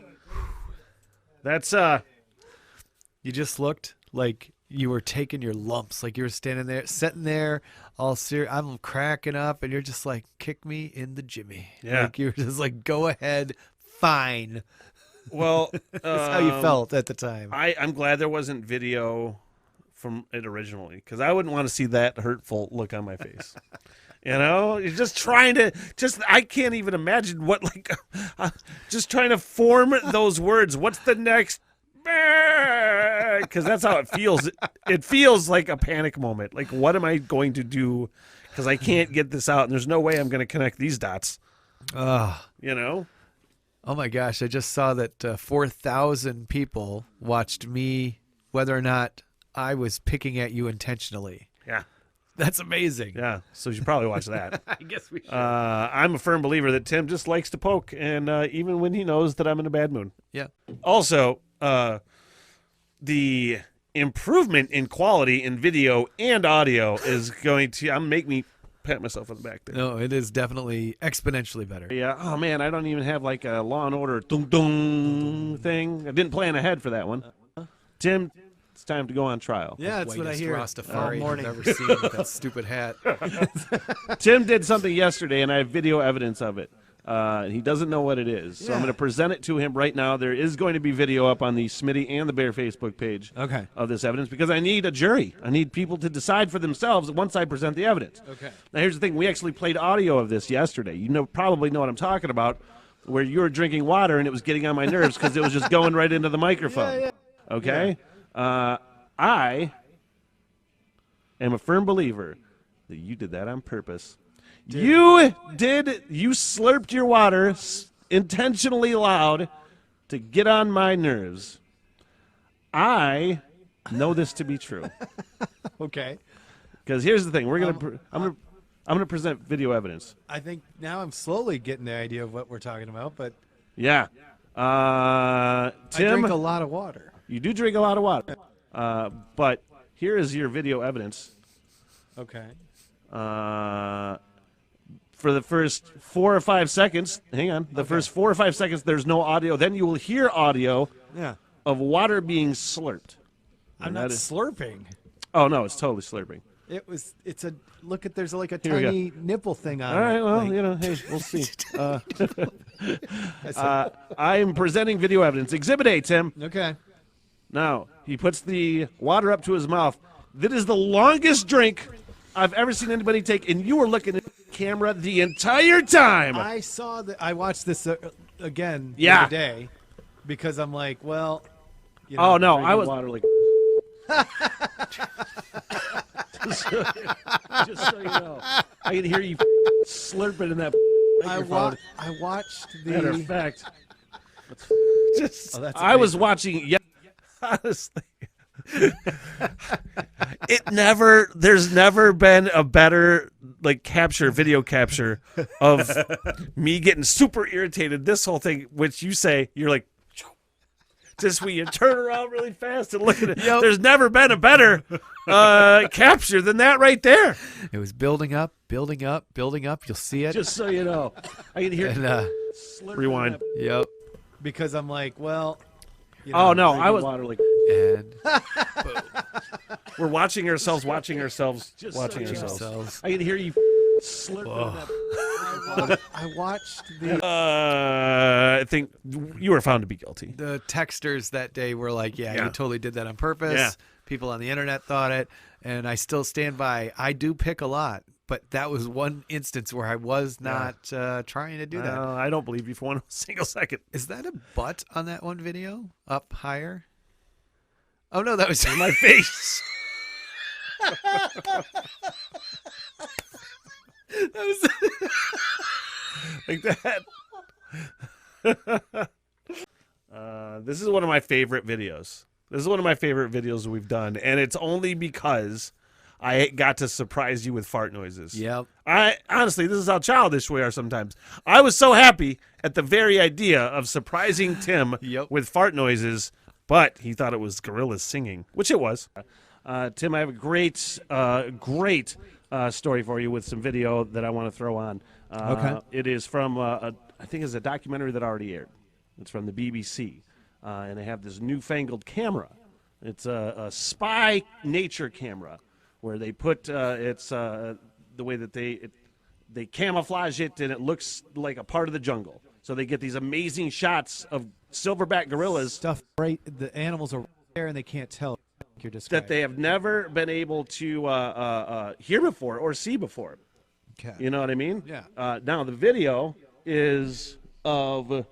[SPEAKER 11] That's
[SPEAKER 1] You just looked like you were taking your lumps, like you were standing there, sitting there, all serious. I'm cracking up, and you're just like, "Kick me in the jimmy."
[SPEAKER 2] Yeah.
[SPEAKER 1] Like you were just like, "Go ahead, fine."
[SPEAKER 2] Well,
[SPEAKER 1] that's how you felt at the time.
[SPEAKER 2] I'm glad there wasn't video from it originally, because I wouldn't want to see that hurtful look on my face. You know, you're just trying to I can't even imagine what, like, just trying to form those words. What's the next? Because that's how it feels. It feels like a panic moment. Like, what am I going to do? Because I can't get this out, and there's no way I'm going to connect these dots. You know?
[SPEAKER 1] Oh my gosh, I just saw that 4,000 people watched me, whether or not I was picking at you intentionally.
[SPEAKER 2] Yeah.
[SPEAKER 1] That's amazing.
[SPEAKER 2] Yeah, so you should probably watch that.
[SPEAKER 1] I guess we should.
[SPEAKER 2] I'm a firm believer that Tim just likes to poke, and even when he knows that I'm in a bad mood.
[SPEAKER 1] Yeah.
[SPEAKER 2] Also, the improvement in quality in video and audio is going to make me pat myself on the back there.
[SPEAKER 1] No, it is definitely exponentially better.
[SPEAKER 2] Yeah. Oh man, I don't even have like a Law and Order dum dum thing. I didn't plan ahead for that one. Tim, it's time to go on trial.
[SPEAKER 12] Yeah, that's what I hear.
[SPEAKER 1] Rastafari
[SPEAKER 12] Morning.
[SPEAKER 1] I've ever seen with that stupid hat.
[SPEAKER 2] Tim did something yesterday, and I have video evidence of it. He doesn't know what it is, so I'm going to present it to him right now. There is going to be video up on the Smitty and the Bear Facebook page of this evidence, because I need a jury. I need people to decide for themselves once I present the evidence.
[SPEAKER 12] Okay.
[SPEAKER 2] Now, here's the thing. We actually played audio of this yesterday. You probably know what I'm talking about, where you were drinking water, and it was getting on my nerves because it was just going right into the microphone.
[SPEAKER 12] Yeah.
[SPEAKER 2] Okay? I am a firm believer that you did that on purpose. You slurped your water intentionally loud to get on my nerves. I know this to be true.
[SPEAKER 12] Okay.
[SPEAKER 2] Because here's the thing, I'm gonna present video evidence.
[SPEAKER 12] I think now I'm slowly getting the idea of what we're talking about, but
[SPEAKER 2] yeah. Tim,
[SPEAKER 12] I drink a lot of water.
[SPEAKER 2] You do drink a lot of water. But here is your video evidence.
[SPEAKER 12] Okay.
[SPEAKER 2] For the first 4 or 5 seconds, hang on, first 4 or 5 seconds, there's no audio. Then you will hear audio of water being slurped.
[SPEAKER 12] I'm not slurping.
[SPEAKER 2] Oh, no, it's totally slurping.
[SPEAKER 12] It's a, look at, there's like a tiny nipple thing on it.
[SPEAKER 2] All right, well, hey, we'll see. I'm presenting video evidence. Exhibit A, Tim.
[SPEAKER 12] Okay.
[SPEAKER 2] Now, he puts the water up to his mouth. That is the longest drink I've ever seen anybody take, and you were looking at the camera the entire time.
[SPEAKER 12] I watched this again the other day because I'm like, well, you know,
[SPEAKER 2] oh no, I was water like just so you know, I can hear you slurping in that microphone.
[SPEAKER 12] I watched the
[SPEAKER 2] matter of fact. I was watching. Yeah, honestly. There's never been a better video capture of me getting super irritated. This whole thing, which you say, you're like, just when you turn around really fast and look at it. Yep. There's never been a better capture than that right there.
[SPEAKER 1] It was building up. You'll see it.
[SPEAKER 2] Just so you know, I can hear.
[SPEAKER 1] And,
[SPEAKER 2] rewind.
[SPEAKER 1] Yep.
[SPEAKER 12] Because I'm like, well. You know,
[SPEAKER 2] oh no, I was.
[SPEAKER 12] Water,
[SPEAKER 1] and
[SPEAKER 2] we're watching ourselves.
[SPEAKER 12] I can hear you slurping. I watched the.
[SPEAKER 2] I think you were found to be guilty.
[SPEAKER 1] The texters that day were like, "Yeah, you totally did that on purpose."
[SPEAKER 2] Yeah.
[SPEAKER 1] People on the internet thought it, and I still stand by. I do pick a lot, but that was one instance where I was not trying to do that.
[SPEAKER 2] I don't believe you for one single second.
[SPEAKER 1] Is that a butt on that one video? Up higher? Oh no, that was
[SPEAKER 2] my face.
[SPEAKER 1] That was
[SPEAKER 2] like that. This is one of my favorite videos. This is one of my favorite videos we've done, and it's only because I got to surprise you with fart noises.
[SPEAKER 1] Yep.
[SPEAKER 2] Honestly, this is how childish we are sometimes. I was so happy at the very idea of surprising Tim with fart noises, but he thought it was gorillas singing, which it was. Tim, I have a great story for you with some video that I want to throw on.
[SPEAKER 12] Okay.
[SPEAKER 2] It is from, I think it's a documentary that already aired. It's from the BBC. And they have this newfangled camera
[SPEAKER 11] It's a spy nature camera where they put the way that they camouflage it and it looks like a part of the jungle. So they get these amazing shots of silverback gorillas.
[SPEAKER 12] Stuff right, the animals are right there and they can't tell. You're
[SPEAKER 11] That they have never been able to hear before or see before.
[SPEAKER 12] Okay.
[SPEAKER 11] You know what I mean?
[SPEAKER 12] Yeah.
[SPEAKER 11] Now, the video is of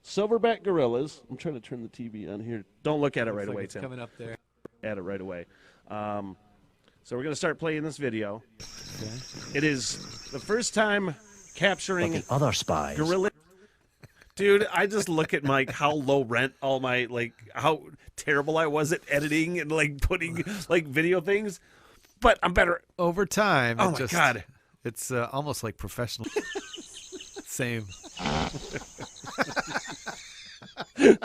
[SPEAKER 11] silverback gorillas. I'm trying to turn the TV on here. Don't look at it right
[SPEAKER 12] like
[SPEAKER 11] away,
[SPEAKER 12] it's
[SPEAKER 11] Tim.
[SPEAKER 12] coming up there.
[SPEAKER 11] At it right away. So we're going to start playing this video. Okay. It is the first time capturing
[SPEAKER 10] other spies.
[SPEAKER 11] gorilla. Dude, I just look at how low rent all my, how terrible I was at editing and, putting, video things. But I'm better.
[SPEAKER 1] Over time.
[SPEAKER 11] Oh, my God.
[SPEAKER 1] It's almost like professional. Same.
[SPEAKER 11] Dude,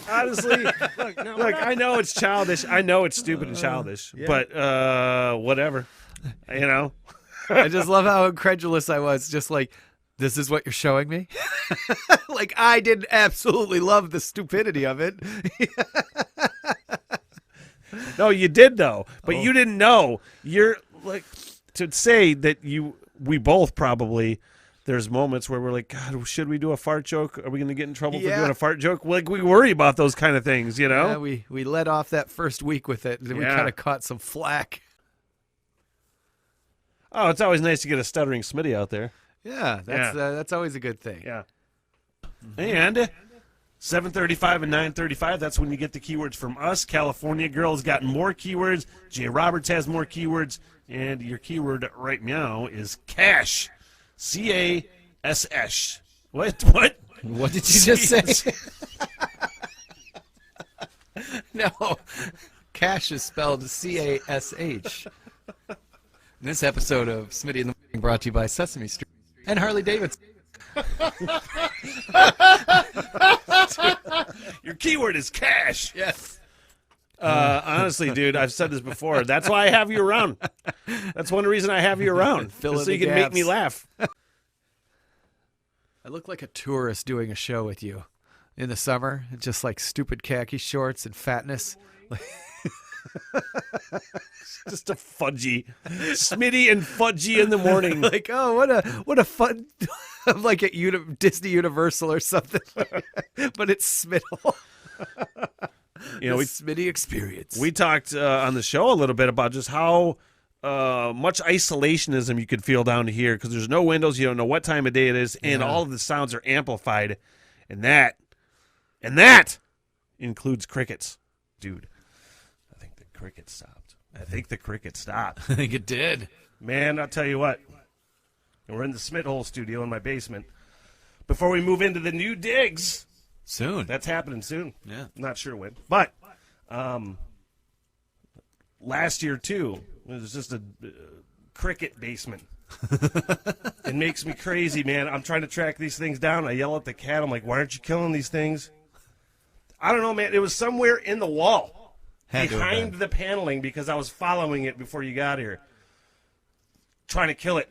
[SPEAKER 11] honestly, look, I know it's childish. I know it's stupid and childish.
[SPEAKER 1] Yeah.
[SPEAKER 11] But whatever. You know?
[SPEAKER 1] I just love how incredulous I was. Just like, this is what you're showing me? Like, I didn't absolutely love the stupidity of it.
[SPEAKER 11] No, you did, though. But you didn't know. You're, to say that we both probably, there's moments where we're like, God, should we do a fart joke? Are we going to get in trouble for doing a fart joke? We worry about those kind of things, you know?
[SPEAKER 1] Yeah, we let off that first week with it, and we kind of caught some flack.
[SPEAKER 11] Oh, it's always nice to get a stuttering Smitty out there.
[SPEAKER 1] Yeah, that's always a good thing.
[SPEAKER 11] Yeah. And 7:35 and 9:35, that's when you get the keywords from us. California Girl's got more keywords. Jay Roberts has more keywords. And your keyword right now is cash. C-A-S-S. What?
[SPEAKER 1] What did you just say? No. Cash is spelled C-A-S-H. This episode of Smitty in the Morning brought to you by Sesame Street and Harley Davidson.
[SPEAKER 11] Your keyword is cash.
[SPEAKER 1] Yes.
[SPEAKER 11] Honestly, dude, I've said this before. That's why I have you around. That's one reason I have you around.
[SPEAKER 1] Fill in
[SPEAKER 11] so you
[SPEAKER 1] the
[SPEAKER 11] can make
[SPEAKER 1] gaps.
[SPEAKER 11] me laugh.
[SPEAKER 1] I look like a tourist doing a show with you in the summer. Just like stupid khaki shorts and fatness.
[SPEAKER 11] Just a fudgy. Smitty and fudgy in the morning.
[SPEAKER 1] Like, oh, what a fun. I'm like at Disney Universal or something. But it's Smittle.
[SPEAKER 11] You know,
[SPEAKER 1] Smitty experience.
[SPEAKER 11] We talked on the show a little bit about just how much isolationism you could feel down here because there's no windows, you don't know what time of day it is, and all of the sounds are amplified, and that includes crickets, dude. I think the cricket stopped. I
[SPEAKER 1] think it did.
[SPEAKER 11] Man, I'll tell you what. We're in the Smith Hole studio in my basement. Before we move into the new digs.
[SPEAKER 1] Soon.
[SPEAKER 11] That's happening soon.
[SPEAKER 1] Yeah.
[SPEAKER 11] Not sure when. But last year, too, it was just a cricket basement. It makes me crazy, man. I'm trying to track these things down. I yell at the cat. I'm like, why aren't you killing these things? I don't know, man. It was somewhere in the wall. Behind the paneling because I was following it before you got here. Trying to kill it.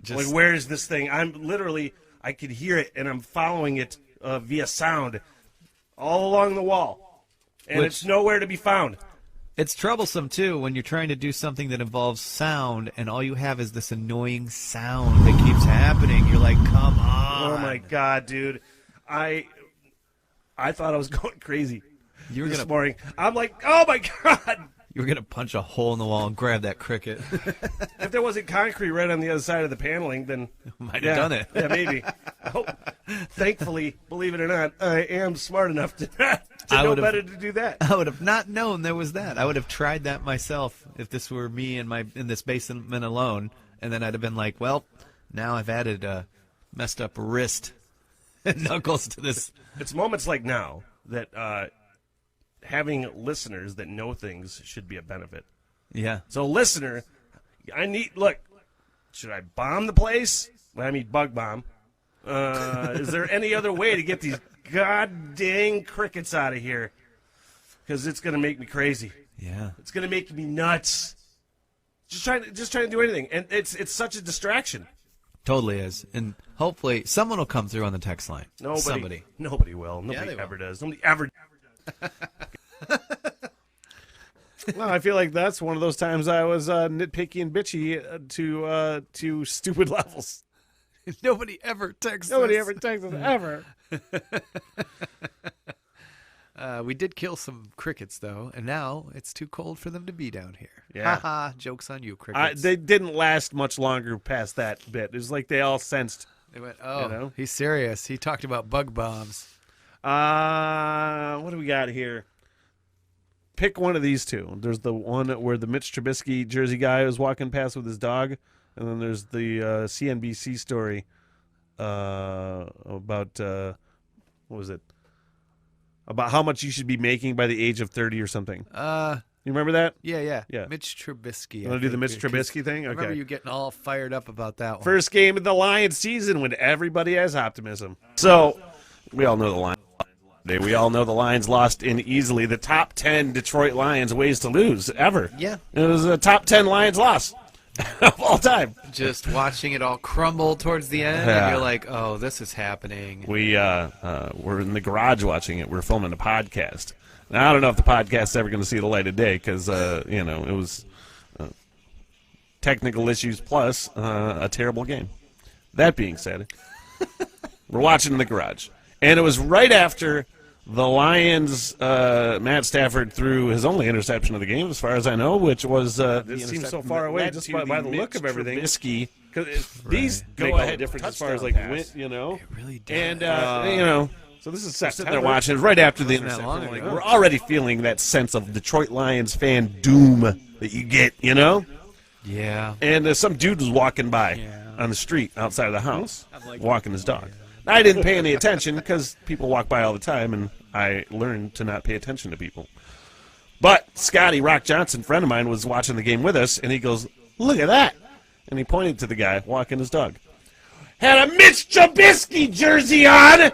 [SPEAKER 11] Like, where is this thing? I could hear it, and I'm following it via sound all along the wall. And it's nowhere to be found.
[SPEAKER 14] It's troublesome, too, when you're trying to do something that involves sound, and all you have is this annoying sound that keeps happening. You're like, come on.
[SPEAKER 11] Oh, my God, dude. I thought I was going crazy. This morning. I'm like, oh my God!
[SPEAKER 14] You were gonna punch a hole in the wall and grab that cricket.
[SPEAKER 11] If there wasn't concrete right on the other side of the paneling, then
[SPEAKER 14] might have done it.
[SPEAKER 11] Yeah, maybe. Thankfully, believe it or not, I am smart enough to know better to do that.
[SPEAKER 14] I would have not known there was that. I would have tried that myself if this were me in this basement alone, and then I'd have been like, well, now I've added a messed up wrist and knuckles to this.
[SPEAKER 11] It's moments like now that. Having listeners that know things should be a benefit.
[SPEAKER 14] Yeah.
[SPEAKER 11] So, listener, should I bomb the place? I mean, bug bomb. Is there any other way to get these god dang crickets out of here? Because it's going to make me crazy.
[SPEAKER 14] Yeah.
[SPEAKER 11] It's going to make me nuts. Just trying to do anything. And it's such a distraction.
[SPEAKER 14] Totally is. And hopefully someone will come through on the text line. Nobody will.
[SPEAKER 11] Nobody ever does. Nobody ever
[SPEAKER 2] Well, I feel like that's one of those times I was nitpicky and bitchy to stupid levels.
[SPEAKER 1] Nobody ever texts
[SPEAKER 2] Nobody
[SPEAKER 1] us.
[SPEAKER 2] ever texts us, ever.
[SPEAKER 1] We did kill some crickets, though, and now it's too cold for them to be down here.
[SPEAKER 2] Yeah.
[SPEAKER 1] Ha-ha, joke's on you, crickets.
[SPEAKER 2] They didn't last much longer past that bit. It was like they all sensed.
[SPEAKER 1] They went, oh,
[SPEAKER 2] you know?
[SPEAKER 1] He's serious. He talked about bug bombs.
[SPEAKER 2] What do we got here? Pick one of these two. There's the one where the Mitch Trubisky Jersey guy was walking past with his dog, and then there's the CNBC story about what was it? About how much you should be making by the age of 30 or something. You remember that?
[SPEAKER 1] Yeah.
[SPEAKER 2] Yeah.
[SPEAKER 1] Mitch Trubisky.
[SPEAKER 2] You want to do the Mitch Trubisky thing?
[SPEAKER 1] I
[SPEAKER 2] Okay.
[SPEAKER 1] remember you getting all fired up about that one.
[SPEAKER 2] First game of the Lions season when everybody has optimism. So, we all know the Lions. We all know the Lions lost in easily the top 10 Detroit Lions ways to lose ever.
[SPEAKER 1] Yeah.
[SPEAKER 2] It was a top 10 Lions loss of all time.
[SPEAKER 14] Just watching it all crumble towards the end,
[SPEAKER 2] Yeah.
[SPEAKER 14] and you're like, oh, this is happening.
[SPEAKER 2] We're in the garage watching it. We're filming a podcast. Now, I don't know if the podcast's ever going to see the light of day because, it was technical issues plus a terrible game. That being said, we're watching in the garage. And it was right after the Lions, Matt Stafford threw his only interception of the game, as far as I know, which was it seems so far away just by the look of everything. Trubisky, these go ahead difference as far as like win,
[SPEAKER 1] It really does.
[SPEAKER 2] And so this is September. They're watching it right after the interception. Like, we're already feeling that sense of Detroit Lions fan doom that you get,
[SPEAKER 14] Yeah.
[SPEAKER 2] And some dude was walking by on the street outside of the house, walking his dog. I didn't pay any attention because people walk by all the time, and I learned to not pay attention to people. But Scotty Rock Johnson, friend of mine, was watching the game with us, and he goes, "Look at that!" And he pointed to the guy walking his dog. Had a Mitch Trubisky jersey on,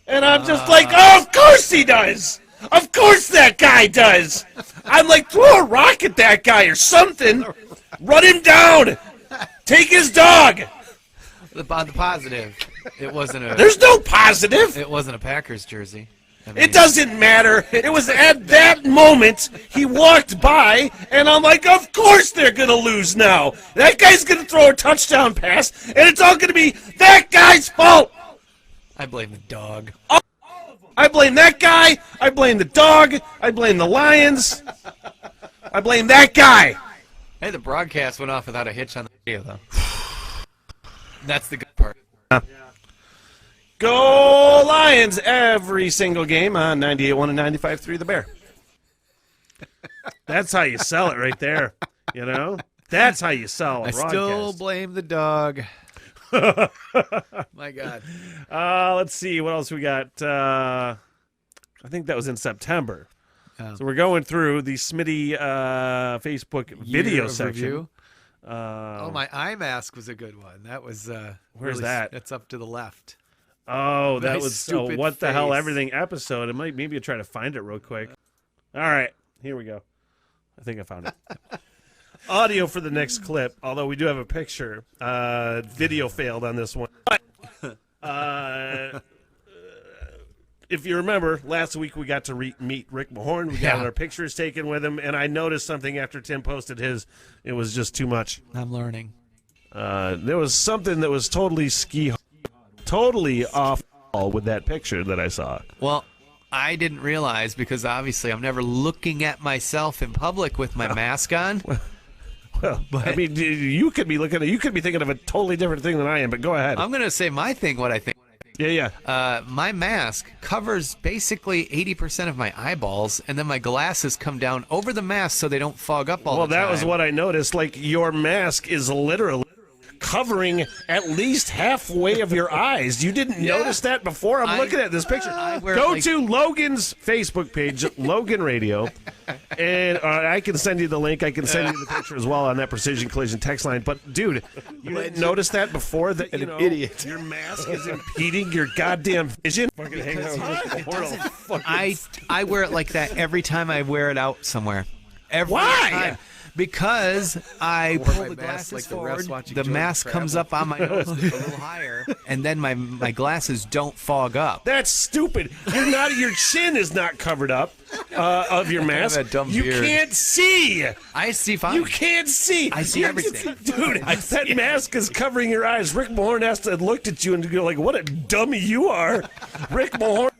[SPEAKER 2] and I'm just like, "Oh, of course he does! Of course that guy does!" I'm like, "Throw a rock at that guy or something! Run him down! Take his dog!"
[SPEAKER 14] On the positive, it wasn't a.
[SPEAKER 2] There's no positive.
[SPEAKER 14] It wasn't a Packers jersey.
[SPEAKER 2] It doesn't matter. It was at that moment he walked by, and I'm like, of course they're going to lose now. That guy's going to throw a touchdown pass, and it's all going to be that guy's fault.
[SPEAKER 14] I blame the dog.
[SPEAKER 2] I blame that guy. I blame the dog. I blame the Lions. I blame that guy.
[SPEAKER 14] Hey, the broadcast went off without a hitch on the video, though. That's the good part.
[SPEAKER 2] Go Lions every single game on 98.1 and 95.3 The Bear. That's how you sell it right there. That's how you sell a
[SPEAKER 1] I
[SPEAKER 2] broadcast.
[SPEAKER 1] still blame the dog. My God.
[SPEAKER 2] Let's see. What else we got? I think that was in September.
[SPEAKER 1] Oh.
[SPEAKER 2] So we're going through the Smitty Facebook video
[SPEAKER 1] Year of
[SPEAKER 2] section.
[SPEAKER 1] review. My eye mask was a good one. That was
[SPEAKER 2] Where's that?
[SPEAKER 1] That's up to the left.
[SPEAKER 2] Oh, that
[SPEAKER 1] My
[SPEAKER 2] was
[SPEAKER 1] stupid
[SPEAKER 2] what the hell
[SPEAKER 1] face.
[SPEAKER 2] everything episode. Maybe I'll try to find it real quick. All right, here we go. I think I found it. Audio for the next clip, although we do have a picture. Video failed on this one. But, if you remember, last week we got to meet Rick Mahorn. We got our pictures taken with him, and I noticed something after Tim posted his. It was just too much.
[SPEAKER 1] I'm learning.
[SPEAKER 2] There was something that was totally off with that picture that I saw.
[SPEAKER 14] Well, I didn't realize because obviously I'm never looking at myself in public with my mask on.
[SPEAKER 2] Well, I mean, you could be thinking of a totally different thing than I am, but go ahead.
[SPEAKER 14] I'm going to say my thing, what I think.
[SPEAKER 2] Yeah.
[SPEAKER 14] My mask covers basically 80% of my eyeballs, and then my glasses come down over the mask so they don't fog up all the time.
[SPEAKER 2] Well, that was what I noticed. Like, your mask is literally covering at least halfway of your eyes. You didn't notice that before? I'm looking at this picture. Go to Logan's Facebook page, Logan Radio, and I can send you the link. I can send you the picture as well on that Precision Collision text line. But, dude, you didn't notice that before? That an idiot. Your mask is impeding your goddamn vision? Fucking hang out with the portal.
[SPEAKER 14] I wear it like that every time I wear it out somewhere. Every
[SPEAKER 2] Why?
[SPEAKER 14] time. Because I
[SPEAKER 1] Wore
[SPEAKER 14] pull
[SPEAKER 1] my
[SPEAKER 14] the
[SPEAKER 1] mask
[SPEAKER 14] glasses
[SPEAKER 1] like the
[SPEAKER 14] forward,
[SPEAKER 1] refs watching
[SPEAKER 14] the
[SPEAKER 1] Jordan
[SPEAKER 14] mask comes
[SPEAKER 1] travel.
[SPEAKER 14] up on my nose a little higher, and then my glasses don't fog up.
[SPEAKER 2] That's stupid. Your chin is not covered up of your mask.
[SPEAKER 14] have a dumb
[SPEAKER 2] you
[SPEAKER 14] beard.
[SPEAKER 2] can't see.
[SPEAKER 14] I see fine.
[SPEAKER 2] You can't see.
[SPEAKER 14] I see everything.
[SPEAKER 2] Dude, that mask is covering your eyes. Rick Mahorn has to have looked at you and go like, what a dummy you are. Rick Mahorn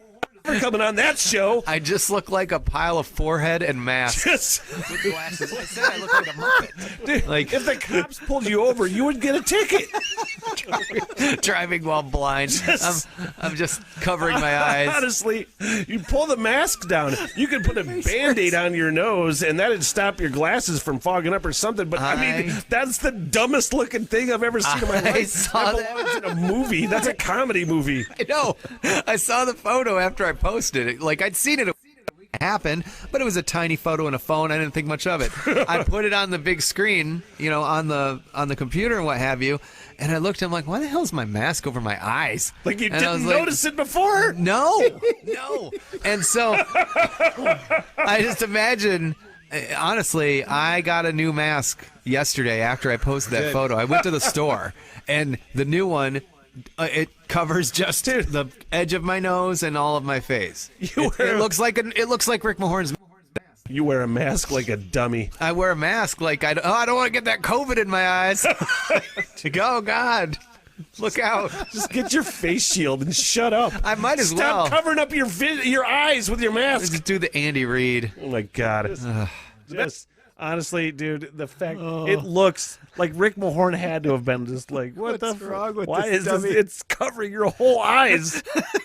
[SPEAKER 2] coming on that show.
[SPEAKER 14] I just look like a pile of forehead and mask.
[SPEAKER 2] Just,
[SPEAKER 14] With glasses. I said I look like a Muppet.
[SPEAKER 2] dude,
[SPEAKER 14] Like-
[SPEAKER 2] if the cops pulled you over, you would get a ticket.
[SPEAKER 14] Driving while blind. I'm just covering my eyes.
[SPEAKER 2] Honestly, you pull the mask down. You could put a Band-Aid on your nose, and that'd stop your glasses from fogging up or something. But, I mean, that's the dumbest looking thing I've ever seen in my life.
[SPEAKER 14] I saw
[SPEAKER 2] that belongs in a movie. That's a comedy movie.
[SPEAKER 14] I know. I saw the photo after I posted it. Like, I'd seen it happen, but it was a tiny photo in a phone. I didn't think much of it. I put it on the big screen, on the computer and what have you, and I looked, I'm like, why the hell is my mask over my eyes?
[SPEAKER 2] Like you
[SPEAKER 14] And I was
[SPEAKER 2] didn't
[SPEAKER 14] like,
[SPEAKER 2] notice it before?
[SPEAKER 14] No. And so I just imagine, honestly, I got a new mask yesterday after I posted that photo. I went to the store, and the new one, it covers just the edge of my nose and all of my face. It looks like Rick Mahorn's.
[SPEAKER 2] You wear a mask like a dummy.
[SPEAKER 14] I wear a mask like I don't want to get that COVID in my eyes. Oh God, look out!
[SPEAKER 2] Just get your face shield and shut up.
[SPEAKER 14] I might as
[SPEAKER 2] Stop
[SPEAKER 14] well.
[SPEAKER 2] covering up your eyes with your mask.
[SPEAKER 14] Just do the Andy Reid.
[SPEAKER 2] Oh my God. Just honestly, dude, the fact it looks like Rick Mahorn had to have been just like,
[SPEAKER 1] What's wrong with
[SPEAKER 2] why
[SPEAKER 1] this
[SPEAKER 2] is this?
[SPEAKER 1] dummy?
[SPEAKER 2] It's covering your whole eyes.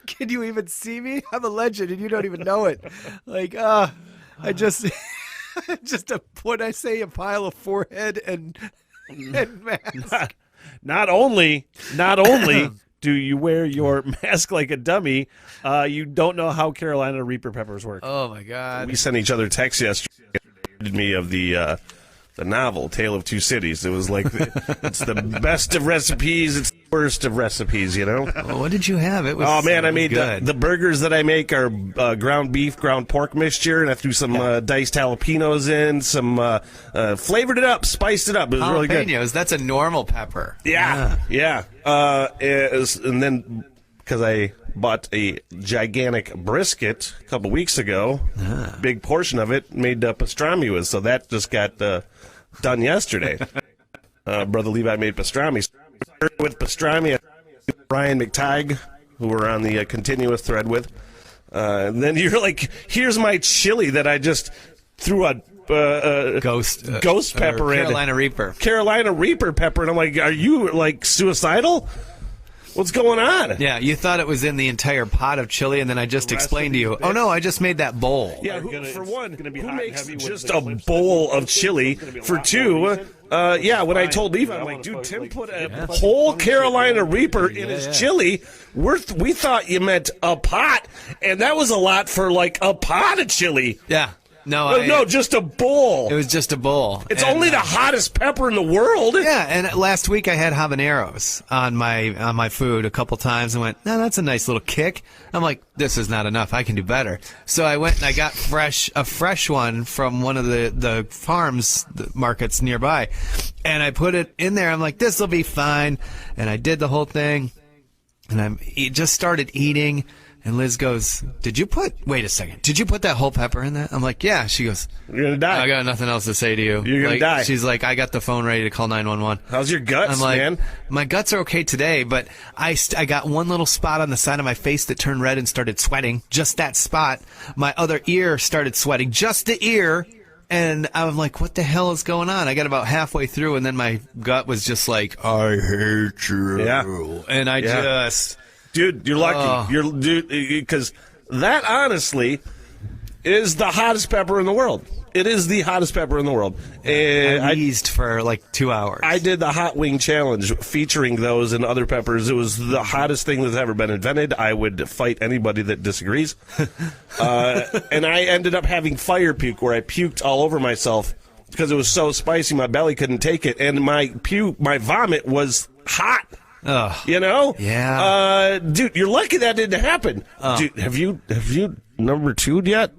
[SPEAKER 1] Can you even see me? I'm a legend, and you don't even know it. Like, I just, when I say a pile of forehead and mask.
[SPEAKER 2] Not only do you wear your mask like a dummy, you don't know how Carolina Reaper peppers work.
[SPEAKER 14] Oh my God!
[SPEAKER 2] We sent each other texts yesterday. Reminded me of the novel Tale of Two Cities. It was like it's the best of recipes, it's the worst of recipes.
[SPEAKER 14] Well, what did you have? It was
[SPEAKER 2] Oh man, I made
[SPEAKER 14] good.
[SPEAKER 2] the burgers that I make are ground beef, ground pork mixture, and I threw some diced jalapenos in, some flavored it up, spiced it up. It was really good.
[SPEAKER 14] Jalapenos, that's a normal pepper.
[SPEAKER 2] Yeah. And then because I bought a gigantic brisket a couple weeks ago, big portion of it made pastrami with, so that just got done yesterday. Brother Levi made pastrami. With pastrami, Brian McTighe, who we're on the continuous thread with. And then you're like, here's my chili that I just threw a ghost pepper in. Carolina Reaper pepper. And I'm like, are you like suicidal? What's going on?
[SPEAKER 14] Yeah, you thought it was in the entire pot of chili, and then I just explained to you, oh no, I just made that bowl.
[SPEAKER 2] Yeah, for one, who makes just a bowl of chili? For two, when I told Levi, I'm like, dude, Tim put a whole Carolina Reaper in his chili. We thought you meant a pot, and that was a lot for like a pot of chili.
[SPEAKER 14] Yeah. No,
[SPEAKER 2] No, just a bowl.
[SPEAKER 14] It was just a bowl.
[SPEAKER 2] It's only the hottest pepper in the world.
[SPEAKER 14] Yeah, and last week I had habaneros on my food a couple times and went, no, that's a nice little kick. I'm like, this is not enough. I can do better. So I went and I got a fresh one from one of the farms markets nearby, and I put it in there. I'm like, this will be fine. And I did the whole thing, and I just started eating. And Liz goes, wait a second, did you put that whole pepper in that? I'm like, yeah. She goes,
[SPEAKER 2] you're going to die.
[SPEAKER 14] I got nothing else to say to you.
[SPEAKER 2] You're going to die.
[SPEAKER 14] She's like, I got the phone ready to call 911.
[SPEAKER 2] How's your guts,
[SPEAKER 14] I'm like,
[SPEAKER 2] man?
[SPEAKER 14] My guts are okay today, but I got one little spot on the side of my face that turned red and started sweating. Just that spot. My other ear started sweating. Just the ear. And I'm like, what the hell is going on? I got about halfway through, and then my gut was just like, I hate you.
[SPEAKER 2] Yeah.
[SPEAKER 14] And I just...
[SPEAKER 2] Dude, you're lucky. Because that honestly is the hottest pepper in the world. It is the hottest pepper in the world. And
[SPEAKER 14] I wheezed for like 2 hours.
[SPEAKER 2] I did the hot wing challenge featuring those and other peppers. It was the hottest thing that's ever been invented. I would fight anybody that disagrees. And I ended up having fire puke where I puked all over myself because it was so spicy my belly couldn't take it. And my vomit was hot.
[SPEAKER 14] Ugh.
[SPEAKER 2] You know?
[SPEAKER 14] Yeah.
[SPEAKER 2] Dude, you're lucky that didn't happen. Dude, have you number 2 yet?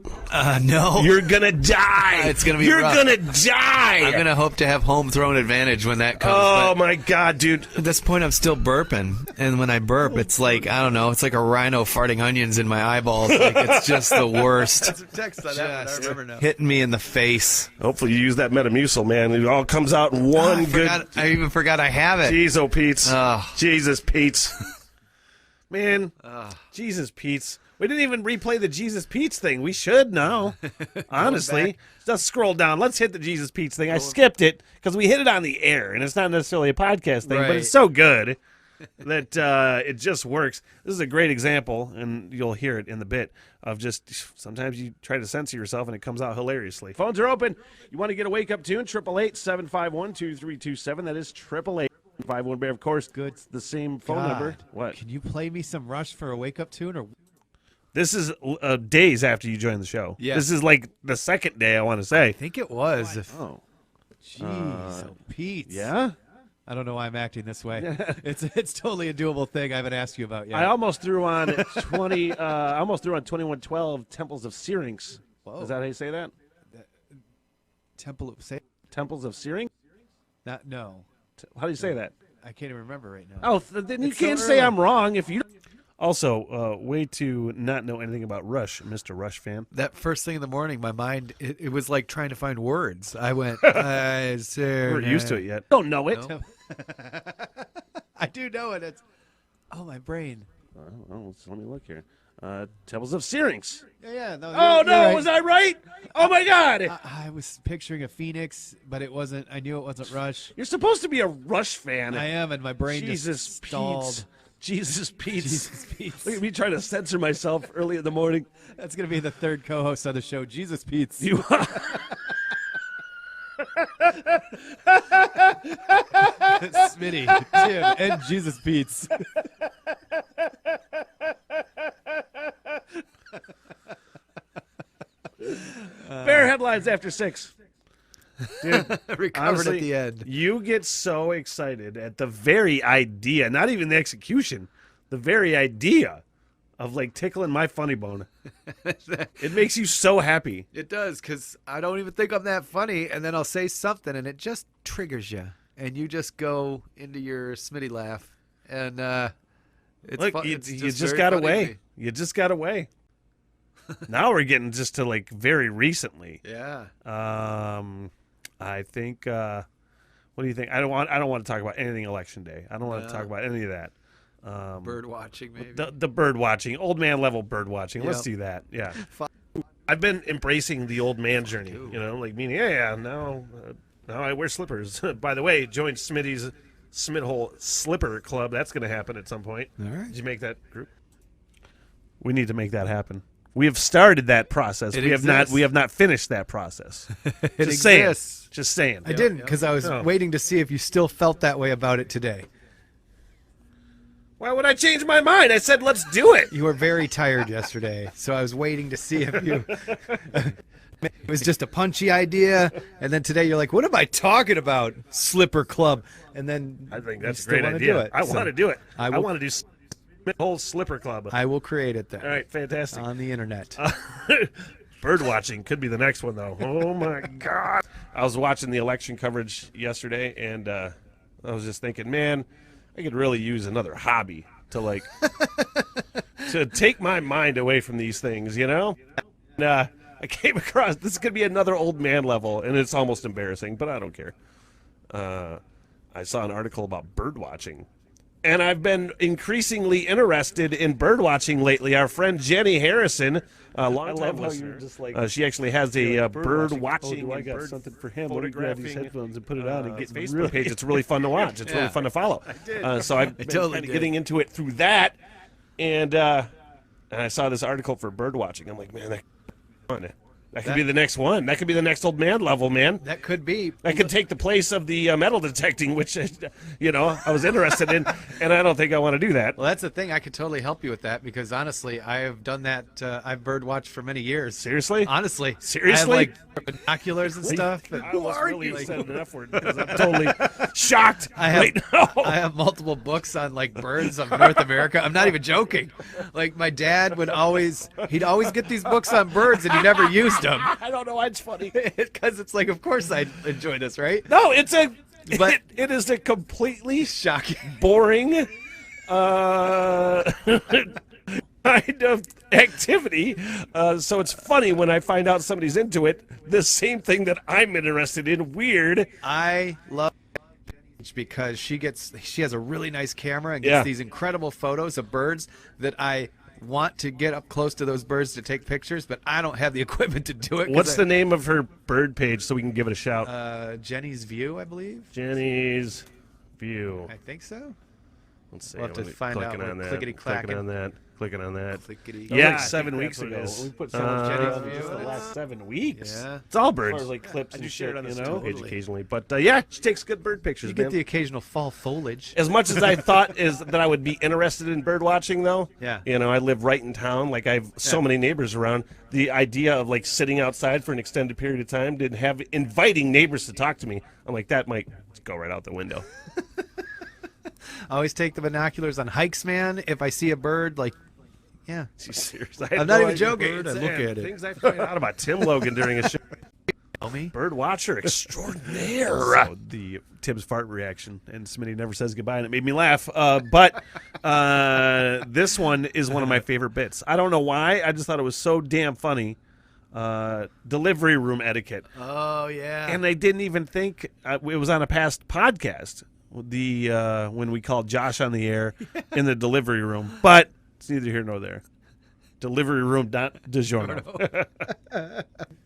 [SPEAKER 14] No.
[SPEAKER 2] You're gonna die.
[SPEAKER 14] It's gonna be
[SPEAKER 2] You're
[SPEAKER 14] rough.
[SPEAKER 2] gonna die.
[SPEAKER 14] I'm gonna hope to have home thrown advantage when that comes.
[SPEAKER 2] Oh
[SPEAKER 14] but
[SPEAKER 2] my god, dude!
[SPEAKER 14] at this point, I'm still burping, and when I burp, it's like I don't know. It's like a rhino farting onions in my eyeballs. Like it's just the worst.
[SPEAKER 1] That's a text on that one. I remember now.
[SPEAKER 14] Hitting me in the face.
[SPEAKER 2] Hopefully, you use that Metamucil, man. It all comes out in one good.
[SPEAKER 14] I even forgot I have it.
[SPEAKER 2] Jeez, oh, Pete's.
[SPEAKER 14] Oh.
[SPEAKER 2] Jesus, Pete's. Man, Jesus, Pete's. We didn't even replay the Jesus Pete's thing. We should now. Honestly. Just scroll down. Let's hit the Jesus Pete's thing. I skipped it because we hit it on the air, and it's not necessarily a podcast thing, but it's so good that it just works. This is a great example, and you'll hear it in the bit, of just sometimes you try to censor yourself, and it comes out hilariously. Phones are open. You want to get a wake-up tune? 888-751-2327. That is 888-51 Bear. Of course,
[SPEAKER 12] Good.
[SPEAKER 2] it's the same phone number.
[SPEAKER 12] God.
[SPEAKER 2] What?
[SPEAKER 12] Can you play me some Rush for a wake-up tune? Or
[SPEAKER 2] This is days after you joined the show.
[SPEAKER 1] Yeah.
[SPEAKER 2] This is like the second day, I want to say.
[SPEAKER 1] I think it was.
[SPEAKER 2] Oh.
[SPEAKER 12] Jeez, Pete.
[SPEAKER 2] Yeah?
[SPEAKER 12] I don't know why I'm acting this way. It's totally a doable thing I haven't asked you about yet.
[SPEAKER 2] I almost threw on 2112 Temples of Syrinx.
[SPEAKER 12] Whoa.
[SPEAKER 2] Is that how you say that?
[SPEAKER 12] Temple of say
[SPEAKER 2] Temples of Syrinx?
[SPEAKER 12] no.
[SPEAKER 2] How do you say that?
[SPEAKER 12] I can't even remember right now.
[SPEAKER 2] Oh, then you
[SPEAKER 12] It's so
[SPEAKER 2] can't say
[SPEAKER 12] early.
[SPEAKER 2] I'm wrong if you. Also, way to not know anything about Rush, Mr. Rush fan.
[SPEAKER 1] That first thing in the morning, my mind, it was like trying to find words. I went,
[SPEAKER 2] We weren't used to it yet. Don't know it.
[SPEAKER 1] No.
[SPEAKER 12] I do know it. It's my brain.
[SPEAKER 2] Oh, let me look here. Temples of Syrinx.
[SPEAKER 12] Yeah. No,
[SPEAKER 2] Oh,
[SPEAKER 12] you're
[SPEAKER 2] no,
[SPEAKER 12] right.
[SPEAKER 2] was I right? Oh, my God.
[SPEAKER 12] I was picturing a phoenix, but it wasn't. I knew it wasn't Rush.
[SPEAKER 2] You're supposed to be a Rush fan.
[SPEAKER 12] I am, and my brain
[SPEAKER 2] Jesus
[SPEAKER 12] just stalled.
[SPEAKER 2] Pete's. Jesus Pete's.
[SPEAKER 12] Jesus Pete's.
[SPEAKER 2] Look at me trying to censor myself early in the morning.
[SPEAKER 12] That's gonna be the third co-host on the show. Jesus Pete's.
[SPEAKER 2] You
[SPEAKER 12] Smitty, Tim, and Jesus Pete's.
[SPEAKER 2] Bear headlines after 6. Dude,
[SPEAKER 1] Recovered
[SPEAKER 2] honestly,
[SPEAKER 1] at the end.
[SPEAKER 2] You get so excited at the very idea, not even the execution, the very idea of like tickling my funny bone. It makes you so happy.
[SPEAKER 1] It does, because I don't even think I'm that funny, and then I'll say something, and it just triggers you, and you just go into your Smitty laugh, and it's
[SPEAKER 2] Look,
[SPEAKER 1] fun.
[SPEAKER 2] you
[SPEAKER 1] It's
[SPEAKER 2] just
[SPEAKER 1] very
[SPEAKER 2] got
[SPEAKER 1] funny to
[SPEAKER 2] away.
[SPEAKER 1] me.
[SPEAKER 2] You just got away. Now we're getting just to like very recently.
[SPEAKER 1] Yeah.
[SPEAKER 2] I think. What do you think? I don't want to talk about anything election day. I don't want to talk about any of that.
[SPEAKER 1] Bird watching, maybe.
[SPEAKER 2] The bird watching, old man level bird watching. Let's
[SPEAKER 1] Yep.
[SPEAKER 2] do that. Yeah. I've been embracing the old man journey. You know, like meaning, now I wear slippers. By the way, join Smitty's Smithhole Slipper Club. That's going to happen at some point.
[SPEAKER 1] All right.
[SPEAKER 2] Did you make that group? We need to make that happen. We have started that process.
[SPEAKER 1] It
[SPEAKER 2] We
[SPEAKER 1] exists.
[SPEAKER 2] have not finished that process.
[SPEAKER 1] It
[SPEAKER 2] Just saying.
[SPEAKER 1] exists.
[SPEAKER 2] Just saying.
[SPEAKER 1] I didn't, because I was
[SPEAKER 2] Oh.
[SPEAKER 1] waiting to see if you still felt that way about it today.
[SPEAKER 2] Why would I change my mind? I said let's do it.
[SPEAKER 1] You were very tired yesterday, so I was waiting to see if you. It was just a punchy idea, and then today you're like, "What am I talking about? Slipper Club?" And then
[SPEAKER 2] I think
[SPEAKER 1] you
[SPEAKER 2] that's a
[SPEAKER 1] still
[SPEAKER 2] great
[SPEAKER 1] wanna
[SPEAKER 2] idea.
[SPEAKER 1] do it.
[SPEAKER 2] I
[SPEAKER 1] So
[SPEAKER 2] want to do it.
[SPEAKER 1] I
[SPEAKER 2] I
[SPEAKER 1] will-
[SPEAKER 2] want to do Smithhole Slipper Club.
[SPEAKER 1] I will create it then.
[SPEAKER 2] All right, fantastic.
[SPEAKER 1] On the internet.
[SPEAKER 2] Bird watching could be the next one, though. Oh, my God. I was watching the election coverage yesterday, and I was just thinking, man, I could really use another hobby to, like, to take my mind away from these things, you know? And I came across, this is going to be another old man level, and it's almost embarrassing, but I don't care. I saw an article about bird watching. And I've been increasingly interested in bird watching lately. Our friend Jenny Harrison, a long-time listener, she actually has a bird watching. I got something for him. Let me grab these headphones and put it on and get Facebook page. It's really fun to watch. It's really fun to follow. So I've been
[SPEAKER 1] totally
[SPEAKER 2] kind of
[SPEAKER 1] did.
[SPEAKER 2] getting into it through that, and I saw this article for bird watching. I'm like, man, that's fun. That could be the next one. That could be the next old man level, man.
[SPEAKER 1] That could be.
[SPEAKER 2] That could take the place of the metal detecting, which, I was interested in, and I don't think I want to do that.
[SPEAKER 1] Well, that's the thing. I could totally help you with that because, honestly, I have done that. I've bird watched for many years.
[SPEAKER 2] Seriously?
[SPEAKER 1] Honestly.
[SPEAKER 2] Seriously?
[SPEAKER 1] I have, like, binoculars and stuff.
[SPEAKER 2] I almost really said an F word because I'm totally shocked
[SPEAKER 1] I have,
[SPEAKER 2] right now.
[SPEAKER 1] I have multiple books on, like, birds of North America. I'm not even joking. Like, my dad he'd always get these books on birds, and he never used them.
[SPEAKER 2] I don't know why it's funny.
[SPEAKER 1] Because it's like, of course I enjoy this, right?
[SPEAKER 2] No, it is a completely
[SPEAKER 1] shocking,
[SPEAKER 2] boring kind of activity. So it's funny when I find out somebody's into it. The same thing that I'm interested in. Weird.
[SPEAKER 1] I love because she has a really nice camera and gets these incredible photos of birds that I want to get up close to those birds to take pictures, but I don't have the equipment to do it.
[SPEAKER 2] What's the name of her bird page so we can give it a shout?
[SPEAKER 1] Jenny's View, I believe.
[SPEAKER 2] Jenny's View.
[SPEAKER 1] I think so.
[SPEAKER 2] Let's see.
[SPEAKER 1] We'll have to find out.
[SPEAKER 2] Clicking on that. Clicking on that.
[SPEAKER 1] Clickety.
[SPEAKER 2] Yeah,
[SPEAKER 1] Like
[SPEAKER 2] 7 weeks ago.
[SPEAKER 1] We put so much
[SPEAKER 2] Jenny's
[SPEAKER 1] View
[SPEAKER 2] View the last 7 weeks.
[SPEAKER 1] Yeah.
[SPEAKER 2] It's all birds.
[SPEAKER 1] As far as, like, clips
[SPEAKER 2] I
[SPEAKER 1] and
[SPEAKER 2] do share
[SPEAKER 1] shit,
[SPEAKER 2] it on the
[SPEAKER 1] you know?
[SPEAKER 2] page occasionally. But yeah, she takes good bird pictures.
[SPEAKER 1] You get
[SPEAKER 2] man.
[SPEAKER 1] the occasional fall foliage.
[SPEAKER 2] As much as I thought that I would be interested in bird watching, though,
[SPEAKER 1] Yeah.
[SPEAKER 2] I live right in town. Like, I have so many neighbors around. The idea of, like, sitting outside for an extended period of time, inviting neighbors to talk to me, I'm like, that might go right out the window.
[SPEAKER 1] I always take the binoculars on hikes, man. If I see a bird, like, yeah.
[SPEAKER 2] Serious.
[SPEAKER 1] I'm not even joking. I look at it.
[SPEAKER 2] Things I find out about Tim Logan during a show.
[SPEAKER 1] Tell me.
[SPEAKER 2] Bird watcher extraordinaire. So Tim's fart reaction, and Smitty never says goodbye, and it made me laugh. But this one is one of my favorite bits. I don't know why. I just thought it was so damn funny. Delivery room etiquette.
[SPEAKER 1] Oh, yeah.
[SPEAKER 2] And I didn't even think it was on a past podcast. When we called Josh on the air in the delivery room, but it's neither here nor there. Delivery room not DiGiorno.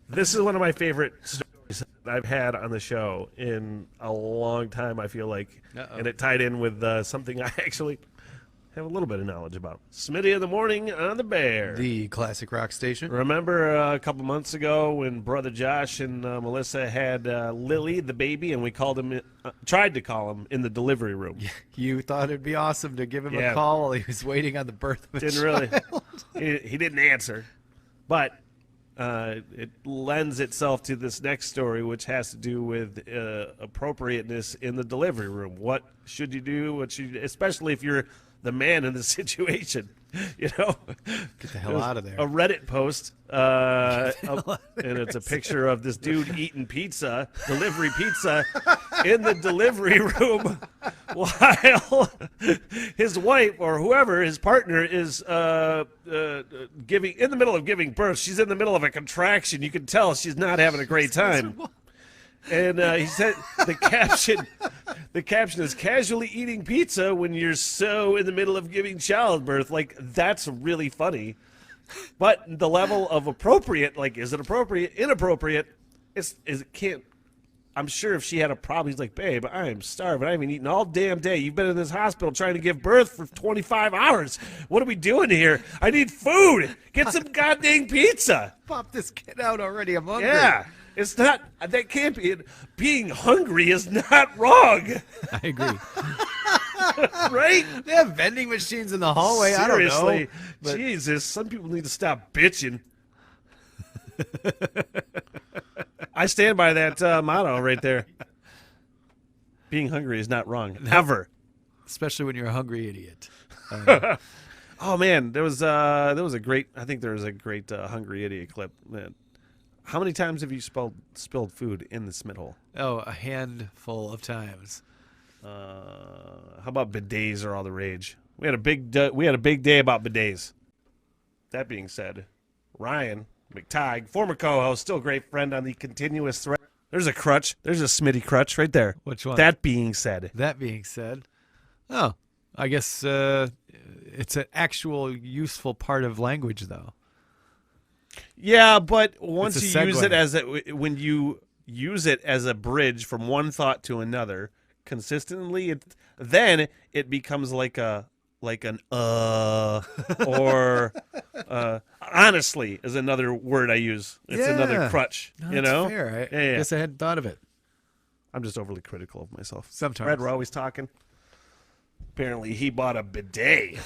[SPEAKER 2] This is one of my favorite stories I've had on the show in a long time, I feel like. And it tied in with something I actually have a little bit of knowledge about. Smitty in the morning on the Bear.
[SPEAKER 1] The classic rock station.
[SPEAKER 2] Remember a couple months ago when Brother Josh and Melissa had Lily, the baby, and we tried to call him in the delivery room.
[SPEAKER 1] You thought it'd be awesome to give him a call while he was waiting on the birth of a child.
[SPEAKER 2] He didn't answer. But it lends itself to this next story, which has to do with appropriateness in the delivery room. What should you do? Especially if you're the man in the situation,
[SPEAKER 1] Get the hell out of there.
[SPEAKER 2] A Reddit post, and it's a picture of this dude eating delivery pizza, in the delivery room while his wife or whoever, his partner, is in the middle of giving birth. She's in the middle of a contraction. You can tell she's not having a great time. And he said the caption is casually eating pizza when you're so in the middle of giving childbirth. Like, that's really funny. But the level of appropriate, like, is it appropriate, inappropriate? It can't. I'm sure if she had a problem, he's like, babe, I am starving. I haven't eaten all damn day. You've been in this hospital trying to give birth for 25 hours. What are we doing here? I need food. Get some goddamn pizza.
[SPEAKER 1] Pop this kid out already. I'm hungry.
[SPEAKER 2] Yeah. It's not, that can't be it. Being hungry is not wrong.
[SPEAKER 1] I agree.
[SPEAKER 2] Right?
[SPEAKER 1] They have vending machines in the hallway.
[SPEAKER 2] Seriously.
[SPEAKER 1] I don't know. But
[SPEAKER 2] Jesus, some people need to stop bitching. I stand by that motto right there. Being hungry is not wrong. Ever.
[SPEAKER 1] Especially when you're a hungry idiot.
[SPEAKER 2] Oh, man. There was a great hungry idiot clip, man. How many times have you spilled food in the Smith hole?
[SPEAKER 1] Oh, a handful of times.
[SPEAKER 2] How about bidets are all the rage? We had a big day about bidets. That being said, Ryan McTighe, former co-host, still a great friend on the continuous thread. There's a crutch. There's a Smitty crutch right there.
[SPEAKER 1] Which one?
[SPEAKER 2] That being said.
[SPEAKER 1] Oh, I guess it's an actual useful part of language, though.
[SPEAKER 2] Yeah, but once you use it when you use it as a bridge from one thought to another consistently, then it becomes like a like an or honestly is another word I use. It's another crutch.
[SPEAKER 1] No,
[SPEAKER 2] you
[SPEAKER 1] that's
[SPEAKER 2] know?
[SPEAKER 1] fair. I
[SPEAKER 2] Yeah.
[SPEAKER 1] guess I hadn't thought of it.
[SPEAKER 2] I'm just overly critical of myself.
[SPEAKER 1] Sometimes.
[SPEAKER 2] Brad, we're always talking. Apparently, he bought a bidet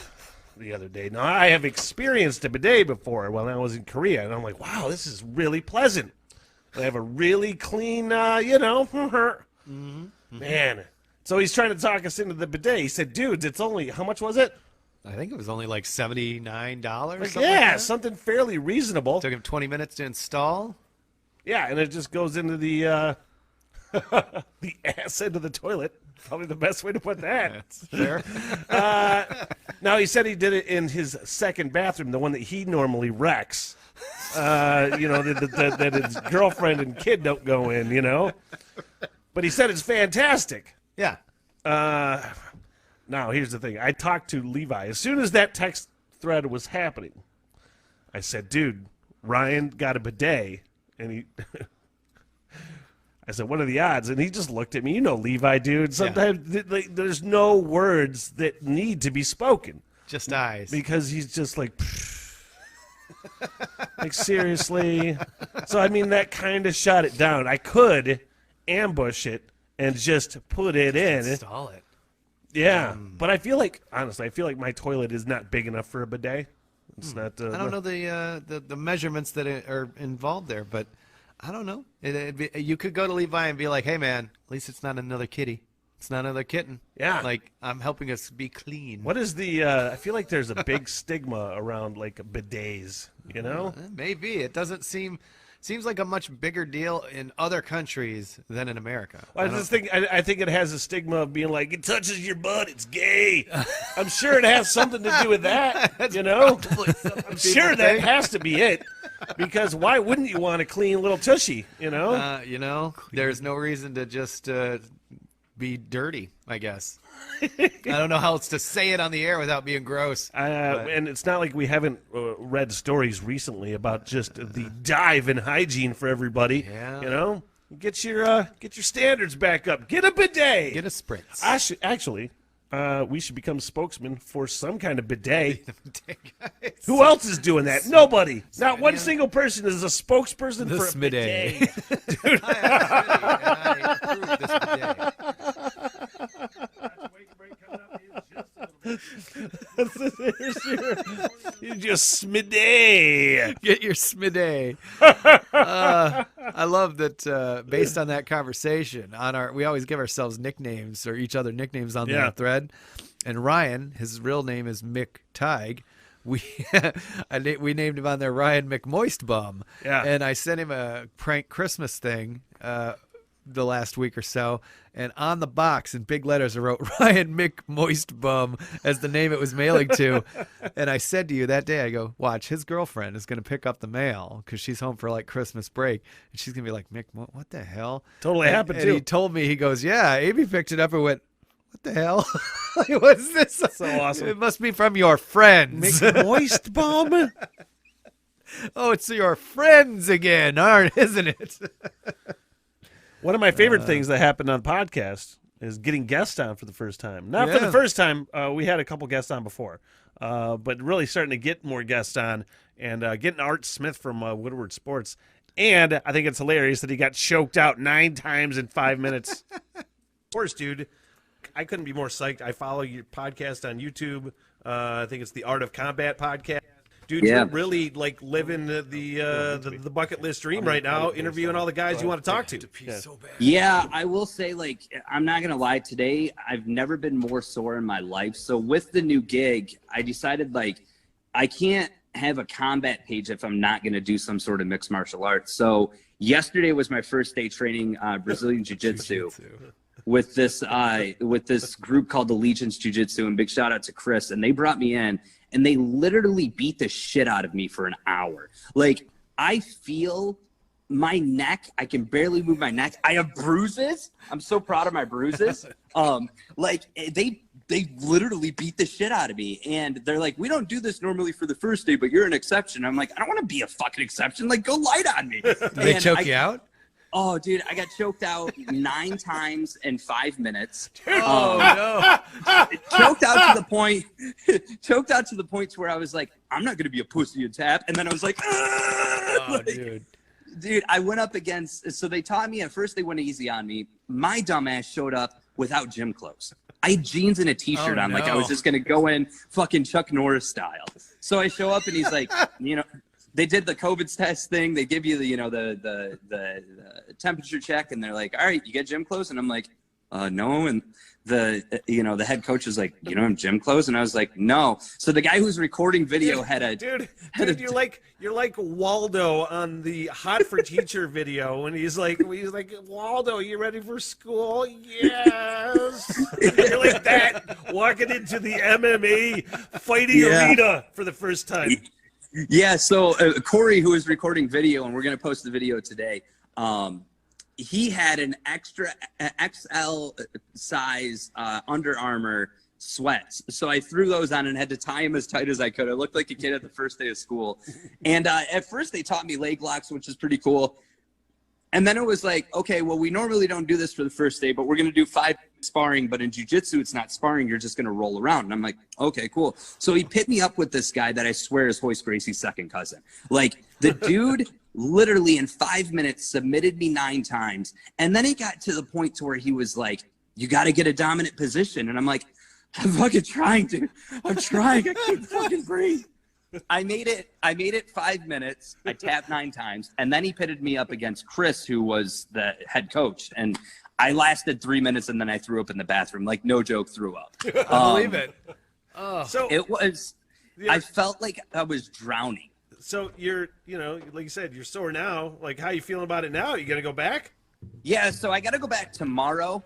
[SPEAKER 2] the other day. Now, I have experienced a bidet before when I was in Korea, and I'm like, wow, this is really pleasant. They have a really clean, man. So he's trying to talk us into the bidet. He said, dudes, it's only, how much was it?
[SPEAKER 1] I think it was only like $79.
[SPEAKER 2] Something fairly reasonable.
[SPEAKER 1] Took him 20 minutes to install.
[SPEAKER 2] Yeah, and it just goes into the the ass end of the toilet. Probably the best way to put that.
[SPEAKER 1] That's fair.
[SPEAKER 2] Now, he said he did it in his second bathroom, the one that he normally wrecks. That his girlfriend and kid don't go in, But he said it's fantastic.
[SPEAKER 1] Yeah.
[SPEAKER 2] Now, here's the thing. I talked to Levi. As soon as that text thread was happening, I said, dude, Ryan got a bidet. And he... I said, what are the odds? And he just looked at me. You know Levi, dude. Sometimes there's no words that need to be spoken.
[SPEAKER 1] Just eyes.
[SPEAKER 2] Because he's just like... like, seriously? So, I mean, that kind of shut it down. I could ambush it and just put it in.
[SPEAKER 1] Install it.
[SPEAKER 2] Yeah. But I feel like, honestly, my toilet is not big enough for a bidet. It's not...
[SPEAKER 1] I don't know the measurements that are involved there, but I don't know. You could go to Levi and be like, hey, man, at least it's not another kitty. It's not another kitten.
[SPEAKER 2] Yeah.
[SPEAKER 1] Like, I'm helping us be clean.
[SPEAKER 2] What is the... I feel like there's a big stigma around, like, bidets,
[SPEAKER 1] Maybe. It doesn't seem... Seems like a much bigger deal in other countries than in America.
[SPEAKER 2] I think it has a stigma of being like, it touches your butt, it's gay. I'm sure it has something to do with that, I'm sure that has to be it. Because why wouldn't you want a clean little tushy,
[SPEAKER 1] There's no reason to just be dirty, I guess. I don't know how else to say it on the air without being gross.
[SPEAKER 2] And it's not like we haven't read stories recently about just the dive in hygiene for everybody.
[SPEAKER 1] Yeah.
[SPEAKER 2] Get your standards back up. Get a bidet.
[SPEAKER 1] Get a spritz.
[SPEAKER 2] Actually, we should become spokesman for some kind of bidet. Who else is doing that? Nobody. Not one single person is a spokesperson for a bidet. Dude.
[SPEAKER 1] I approve this bidet.
[SPEAKER 2] You just smiday.
[SPEAKER 1] Get your smiday. I love that. Based on that conversation, we always give ourselves nicknames or each other nicknames on the thread. And Ryan, his real name is Mick Tig. We named him on there Ryan McMoistbum.
[SPEAKER 2] Yeah.
[SPEAKER 1] And I sent him a prank Christmas thing the last week or so, and on the box in big letters I wrote Ryan McMoistbum as the name it was mailing to. And I said to you that day, I go, watch, his girlfriend is going to pick up the mail because she's home for like Christmas break, and she's going to be like, Mick, what the hell?
[SPEAKER 2] Totally happened
[SPEAKER 1] and
[SPEAKER 2] too.
[SPEAKER 1] He told me, he goes, yeah, Amy picked it up and went, what the hell? Like, what's this?
[SPEAKER 2] So awesome.
[SPEAKER 1] It must be from your friends.
[SPEAKER 2] McMoistbum?
[SPEAKER 1] Oh, it's your friends again, isn't it?
[SPEAKER 2] One of my favorite things that happened on podcasts is getting guests on for the first time. Not for the first time. We had a couple guests on before. But really starting to get more guests on and getting Art Smith from Woodward Sports. And I think it's hilarious that he got choked out 9 times in 5 minutes. Of course, dude. I couldn't be more psyched. I follow your podcast on YouTube. I think it's the Art of Combat podcast. Dude, you're really like living the bucket list dream right now, interviewing all the guys you want to talk to.
[SPEAKER 15] Yeah, I will say, like, I'm not gonna lie. Today, I've never been more sore in my life. So with the new gig, I decided like I can't have a combat page if I'm not gonna do some sort of mixed martial arts. So yesterday was my first day training Brazilian Jiu-Jitsu. With this group called the Legions Jiu-Jitsu, and big shout out to Chris, and they brought me in. And they literally beat the shit out of me for an hour. Like, I feel my neck. I can barely move my neck. I have bruises. I'm so proud of my bruises. Like, they literally beat the shit out of me. And they're like, we don't do this normally for the first day, but you're an exception. I'm like, I don't want to be a fucking exception. Like, go light on me.
[SPEAKER 1] Did they choke you out?
[SPEAKER 15] Oh, dude, I got choked out 9 times in 5 minutes.
[SPEAKER 1] No.
[SPEAKER 15] Choked out to the point. Choked out to the point to where I was like, I'm not gonna be a pussy and tap. And then I was like, dude, I went up against. So they taught me at first. They went easy on me. My dumbass showed up without gym clothes. I had jeans and a t-shirt on, like I was just gonna go in fucking Chuck Norris style. So I show up and he's like, they did the COVID test thing. They give you the, the temperature check, and they're like, all right, you get gym clothes, and I'm like, no. And the head coach is like, you don't have gym clothes, and I was like, no. So the guy who's recording video had a
[SPEAKER 2] dude, you're like Waldo on the Hot for Teacher video, and he's like, Waldo, you ready for school? Yes. You're like that walking into the MMA fighting arena for the first time.
[SPEAKER 15] Yeah, so Corey, who is recording video, and we're going to post the video today, he had an extra XL size Under Armour sweats. So I threw those on and had to tie them as tight as I could. I looked like a kid at the first day of school. And at first they taught me leg locks, which is pretty cool. And then it was like, okay, well, we normally don't do this for the first day, but we're going to do 5 sparring. But in jiu-jitsu, it's not sparring. You're just going to roll around. And I'm like, okay, cool. So he pit me up with this guy that I swear is Hoist Gracie's second cousin. Like, the dude literally in 5 minutes submitted me 9 times. And then he got to the point to where he was like, you got to get a dominant position. And I'm like, I'm fucking trying, dude. I'm trying. I can't fucking breathe. I made it 5 minutes. I tapped 9 times, and then he pitted me up against Chris, who was the head coach, and I lasted 3 minutes, and then I threw up in the bathroom. Like, no joke, threw up.
[SPEAKER 1] I believe it. Oh.
[SPEAKER 2] So
[SPEAKER 15] it was. I felt like I was drowning.
[SPEAKER 2] So you're, like you said, you're sore now. Like, how you feeling about it now? You gonna go back?
[SPEAKER 15] Yeah, so I got to go back tomorrow.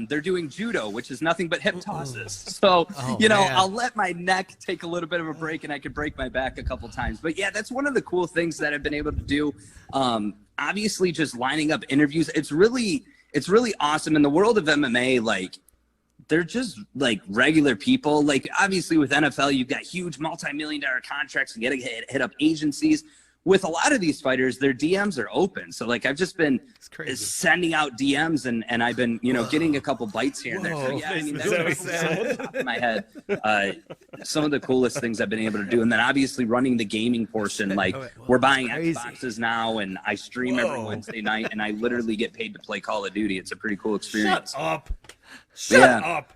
[SPEAKER 15] They're doing judo, which is nothing but hip tosses. So, man. I'll let my neck take a little bit of a break, and I could break my back a couple times. But, yeah, that's one of the cool things that I've been able to do. Obviously, just lining up interviews. It's really awesome. In the world of MMA, like, they're just, like, regular people. Like, obviously, with NFL, you've got huge multi-million-dollar contracts and get to hit up agencies. With a lot of these fighters, their DMs are open. So, like, I've just been sending out DMs, and I've been, getting a couple bites here and there. So, yeah, I mean, that's off the top of my head. Some of the coolest things I've been able to do. And then, obviously, running the gaming portion. Like, we're buying Xboxes now, and I stream every Wednesday night, and I literally get paid to play Call of Duty. It's a pretty cool experience.
[SPEAKER 2] Shut up.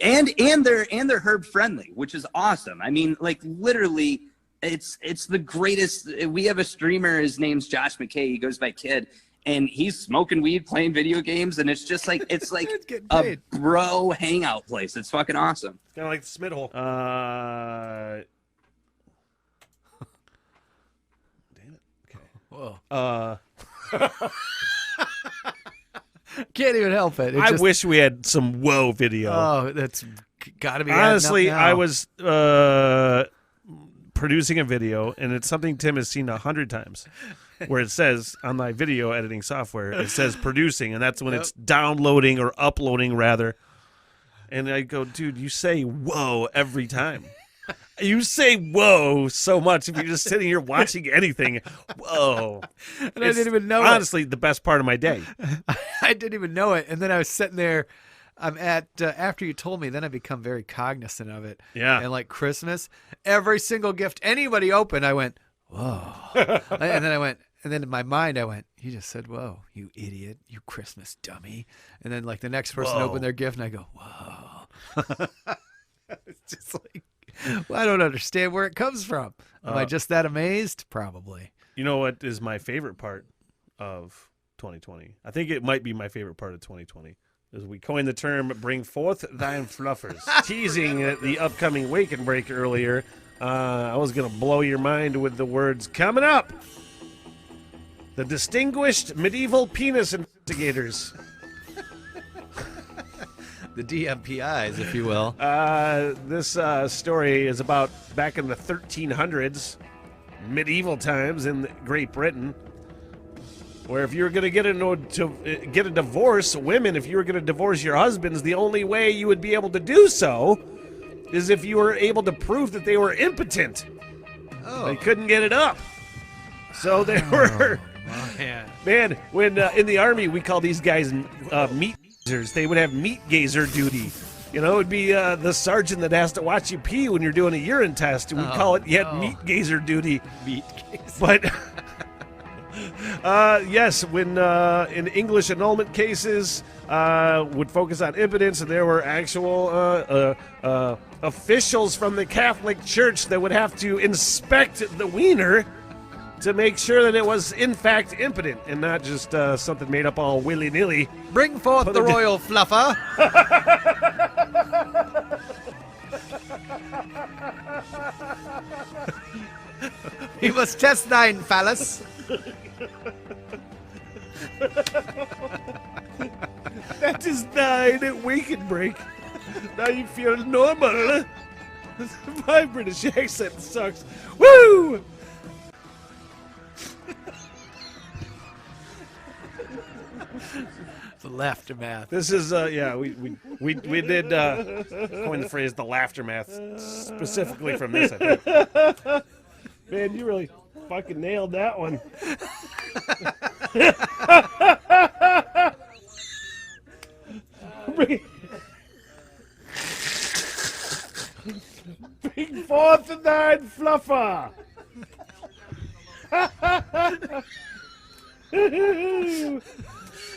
[SPEAKER 15] And they're herb friendly, which is awesome. I mean, like, literally, it's the greatest. We have a streamer, his name's Josh McKay, he goes by Kid, and he's smoking weed, playing video games, and it's just like it's like a bro hangout place. It's fucking awesome.
[SPEAKER 2] Kind of like the Smith hole. Damn it. Okay.
[SPEAKER 1] Whoa. Can't even help it.
[SPEAKER 2] I wish we had some whoa video.
[SPEAKER 1] Oh, that's gotta be.
[SPEAKER 2] Honestly, I was producing a video, and it's something Tim has seen 100 times, where it says on my video editing software, it says producing, and that's when it's downloading or uploading rather. And I go, dude, you say whoa every time. You say whoa so much if you're just sitting here watching anything. Whoa.
[SPEAKER 1] And I didn't even know
[SPEAKER 2] honestly, the best part of my day.
[SPEAKER 1] I didn't even know it. And then I was sitting there. I'm at after you told me, then I become very cognizant of it.
[SPEAKER 2] Yeah.
[SPEAKER 1] And like Christmas, every single gift anybody opened, I went, whoa. And then I went, and then in my mind I went, you just said, whoa, you idiot, you Christmas dummy. And then like the next person opened their gift, and I go, whoa. It's just like, well, I don't understand where it comes from. Am I just that amazed? Probably.
[SPEAKER 2] You know what is my favorite part of 2020? I think it might be my favorite part of 2020. As we coined the term, bring forth thine fluffers. Teasing the upcoming Wake and Break earlier, I was going to blow your mind with the words, coming up, the distinguished medieval penis investigators.
[SPEAKER 1] The DMPIs, if you will.
[SPEAKER 2] This story is about back in the 1300s, medieval times in Great Britain, where if you were going to get a divorce, women, if you were going to divorce your husbands, the only way you would be able to do so is if you were able to prove that they were impotent. They couldn't get it up. So they were
[SPEAKER 1] Oh, man.
[SPEAKER 2] Man, when in the Army, we call these guys meat gazers. They would have meat gazer duty. You know, it would be the sergeant that has to watch you pee when you're doing a urine test. We'd call it, you had meat gazer duty.
[SPEAKER 1] Meat gazer.
[SPEAKER 2] But, yes, when in English annulment cases, would focus on impotence, and there were actual officials from the Catholic Church that would have to inspect the wiener to make sure that it was, in fact, impotent and not just something made up all willy-nilly.
[SPEAKER 1] Bring forth the royal fluffer. We must test thine phallus.
[SPEAKER 2] That is thine wake and break. Now you feel normal. My British accent sucks. Woo!
[SPEAKER 1] The laughter math.
[SPEAKER 2] This is yeah, we did coin the phrase the laughter math specifically from this, I think. Man, you really fucking nailed that one. Bring forth the thine fluffer.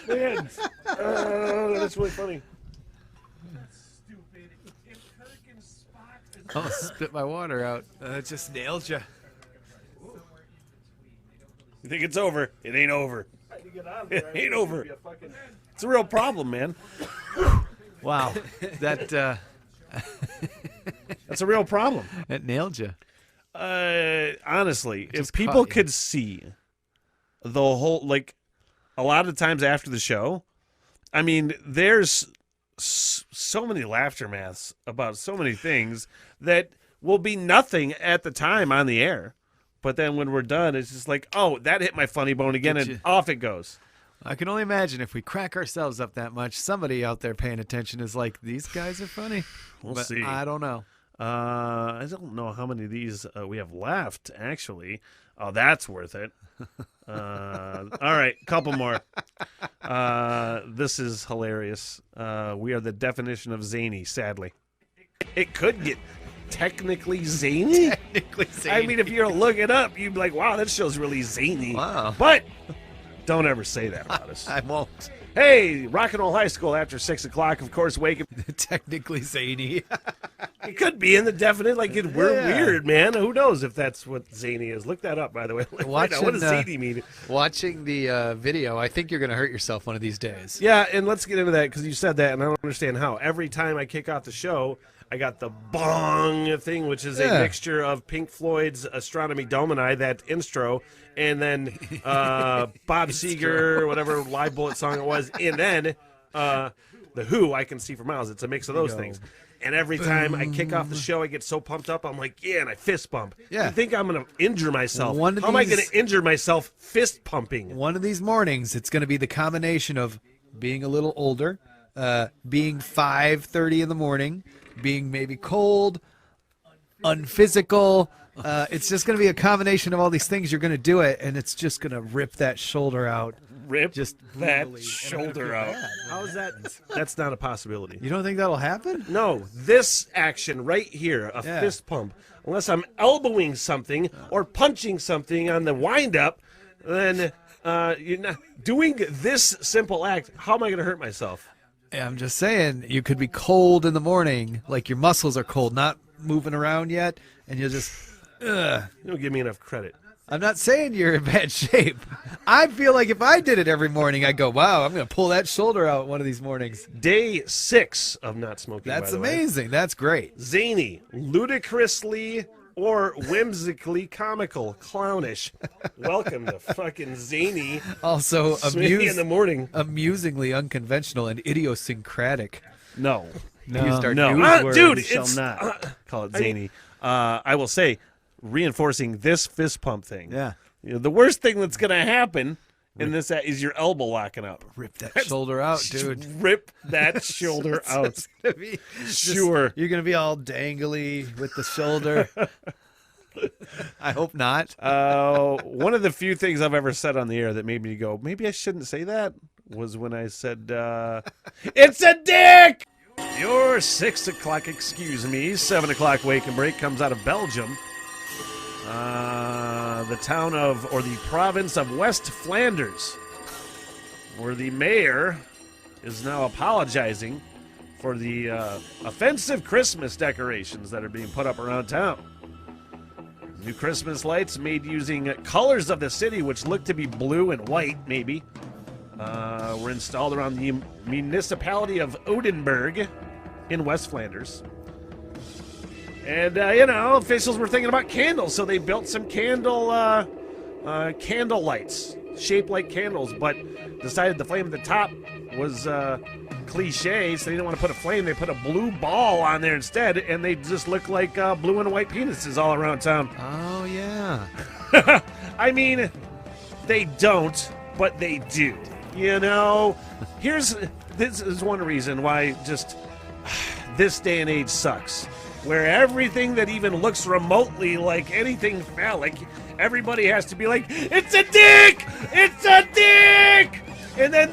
[SPEAKER 2] Man, that's really funny.
[SPEAKER 1] Oh, spit my water out. It just nailed you.
[SPEAKER 2] You think it's over? It ain't over. It ain't over. It's a real problem, man.
[SPEAKER 1] Wow, that
[SPEAKER 2] that's a real problem.
[SPEAKER 1] That nailed you.
[SPEAKER 2] Honestly, if people could see the whole, like, a lot of times after the show, I mean, there's so many laughter maths about so many things that will be nothing at the time on the air. But then when we're done, it's just like, oh, that hit my funny bone again, and off it goes.
[SPEAKER 1] I can only imagine if we crack ourselves up that much, somebody out there paying attention is like, these guys are funny.
[SPEAKER 2] We'll
[SPEAKER 1] But
[SPEAKER 2] see.
[SPEAKER 1] I don't know.
[SPEAKER 2] I don't know how many of these we have left, actually. Oh, that's worth it. All right, couple more. This is hilarious. We are the definition of zany, sadly. It could get technically zany.
[SPEAKER 1] Technically zany.
[SPEAKER 2] I mean, if you were to look it up, you'd be like, wow, that show's really zany.
[SPEAKER 1] Wow.
[SPEAKER 2] But don't ever say that about us.
[SPEAKER 1] I won't.
[SPEAKER 2] Hey, Rock and Roll High School after 6 o'clock, of course, wake up.
[SPEAKER 1] Technically zany.
[SPEAKER 2] It could be in the definite, like, we're weird, man. Who knows if that's what zany is? Look that up, by the way. What does zany mean?
[SPEAKER 1] Watching the video, I think you're going to hurt yourself one of these days.
[SPEAKER 2] Yeah, and let's get into that, because you said that, and I don't understand how. Every time I kick off the show, I got the bong thing, which is a mixture of Pink Floyd's Astronomy Domini, that intro, and then Bob Seger, whatever Live Bullet song it was, and then The Who, I Can See for Miles. It's a mix of those things. And every time I kick off the show, I get so pumped up, I'm like, yeah, and I fist bump.
[SPEAKER 1] Yeah.
[SPEAKER 2] You think I'm going to injure myself. How am I going to injure myself fist pumping?
[SPEAKER 1] One of these mornings, it's going to be the combination of being a little older, being 5:30 in the morning, being maybe cold, unphysical. It's just going to be a combination of all these things. You're going to do it, and it's just going to rip that shoulder out.
[SPEAKER 2] Rip
[SPEAKER 1] just
[SPEAKER 2] that
[SPEAKER 1] brutally,
[SPEAKER 2] shoulder out. How is that? That's not a possibility.
[SPEAKER 1] You don't think that'll happen?
[SPEAKER 2] No, this action right here, a fist pump, unless I'm elbowing something or punching something on the wind-up, then you're not doing this simple act. How am I going to hurt myself?
[SPEAKER 1] Yeah, I'm just saying, you could be cold in the morning, like your muscles are cold, not moving around yet, and you'll just,
[SPEAKER 2] You don't give me enough credit.
[SPEAKER 1] I'm not saying you're in bad shape. I feel like if I did it every morning, I'd go, wow, I'm going to pull that shoulder out one of these mornings.
[SPEAKER 2] Day 6 of not smoking.
[SPEAKER 1] That's
[SPEAKER 2] by the way.
[SPEAKER 1] amazing. That's great.
[SPEAKER 2] Zany, ludicrously or whimsically comical, clownish. Welcome to fucking zany.
[SPEAKER 1] Also,
[SPEAKER 2] in the morning.
[SPEAKER 1] Amusingly unconventional and idiosyncratic.
[SPEAKER 2] No.
[SPEAKER 1] Used our
[SPEAKER 2] no.
[SPEAKER 1] news words.
[SPEAKER 2] Dude,
[SPEAKER 1] We shall
[SPEAKER 2] it's
[SPEAKER 1] not.
[SPEAKER 2] Call it zany. I will say, reinforcing this fist pump thing.
[SPEAKER 1] Yeah.
[SPEAKER 2] You know, the worst thing that's going to happen in this is your elbow locking up.
[SPEAKER 1] Rip that shoulder out, dude.
[SPEAKER 2] Rip that shoulder out.
[SPEAKER 1] It's gonna be
[SPEAKER 2] Sure.
[SPEAKER 1] you're going to be all dangly with the shoulder. I hope not.
[SPEAKER 2] One of the few things I've ever said on the air that made me go, maybe I shouldn't say that, was when I said, it's a dick! Your 6 o'clock, excuse me, 7 o'clock wake and break comes out of Belgium. The town of, or the province of West Flanders, where the mayor is now apologizing for the offensive Christmas decorations that are being put up around town. New Christmas lights made using colors of the city, which look to be blue and white, maybe, were installed around the municipality of Oudenburg in West Flanders. And, officials were thinking about candles, so they built some candle lights, shaped like candles, but decided the flame at the top was cliche, so they didn't want to put a flame. They put a blue ball on there instead, and they just look like blue and white penises all around town.
[SPEAKER 1] Oh, yeah.
[SPEAKER 2] I mean, they don't, but they do. This is one reason why just this day and age sucks, where everything that even looks remotely like anything phallic, everybody has to be like, it's a dick! It's a dick! And then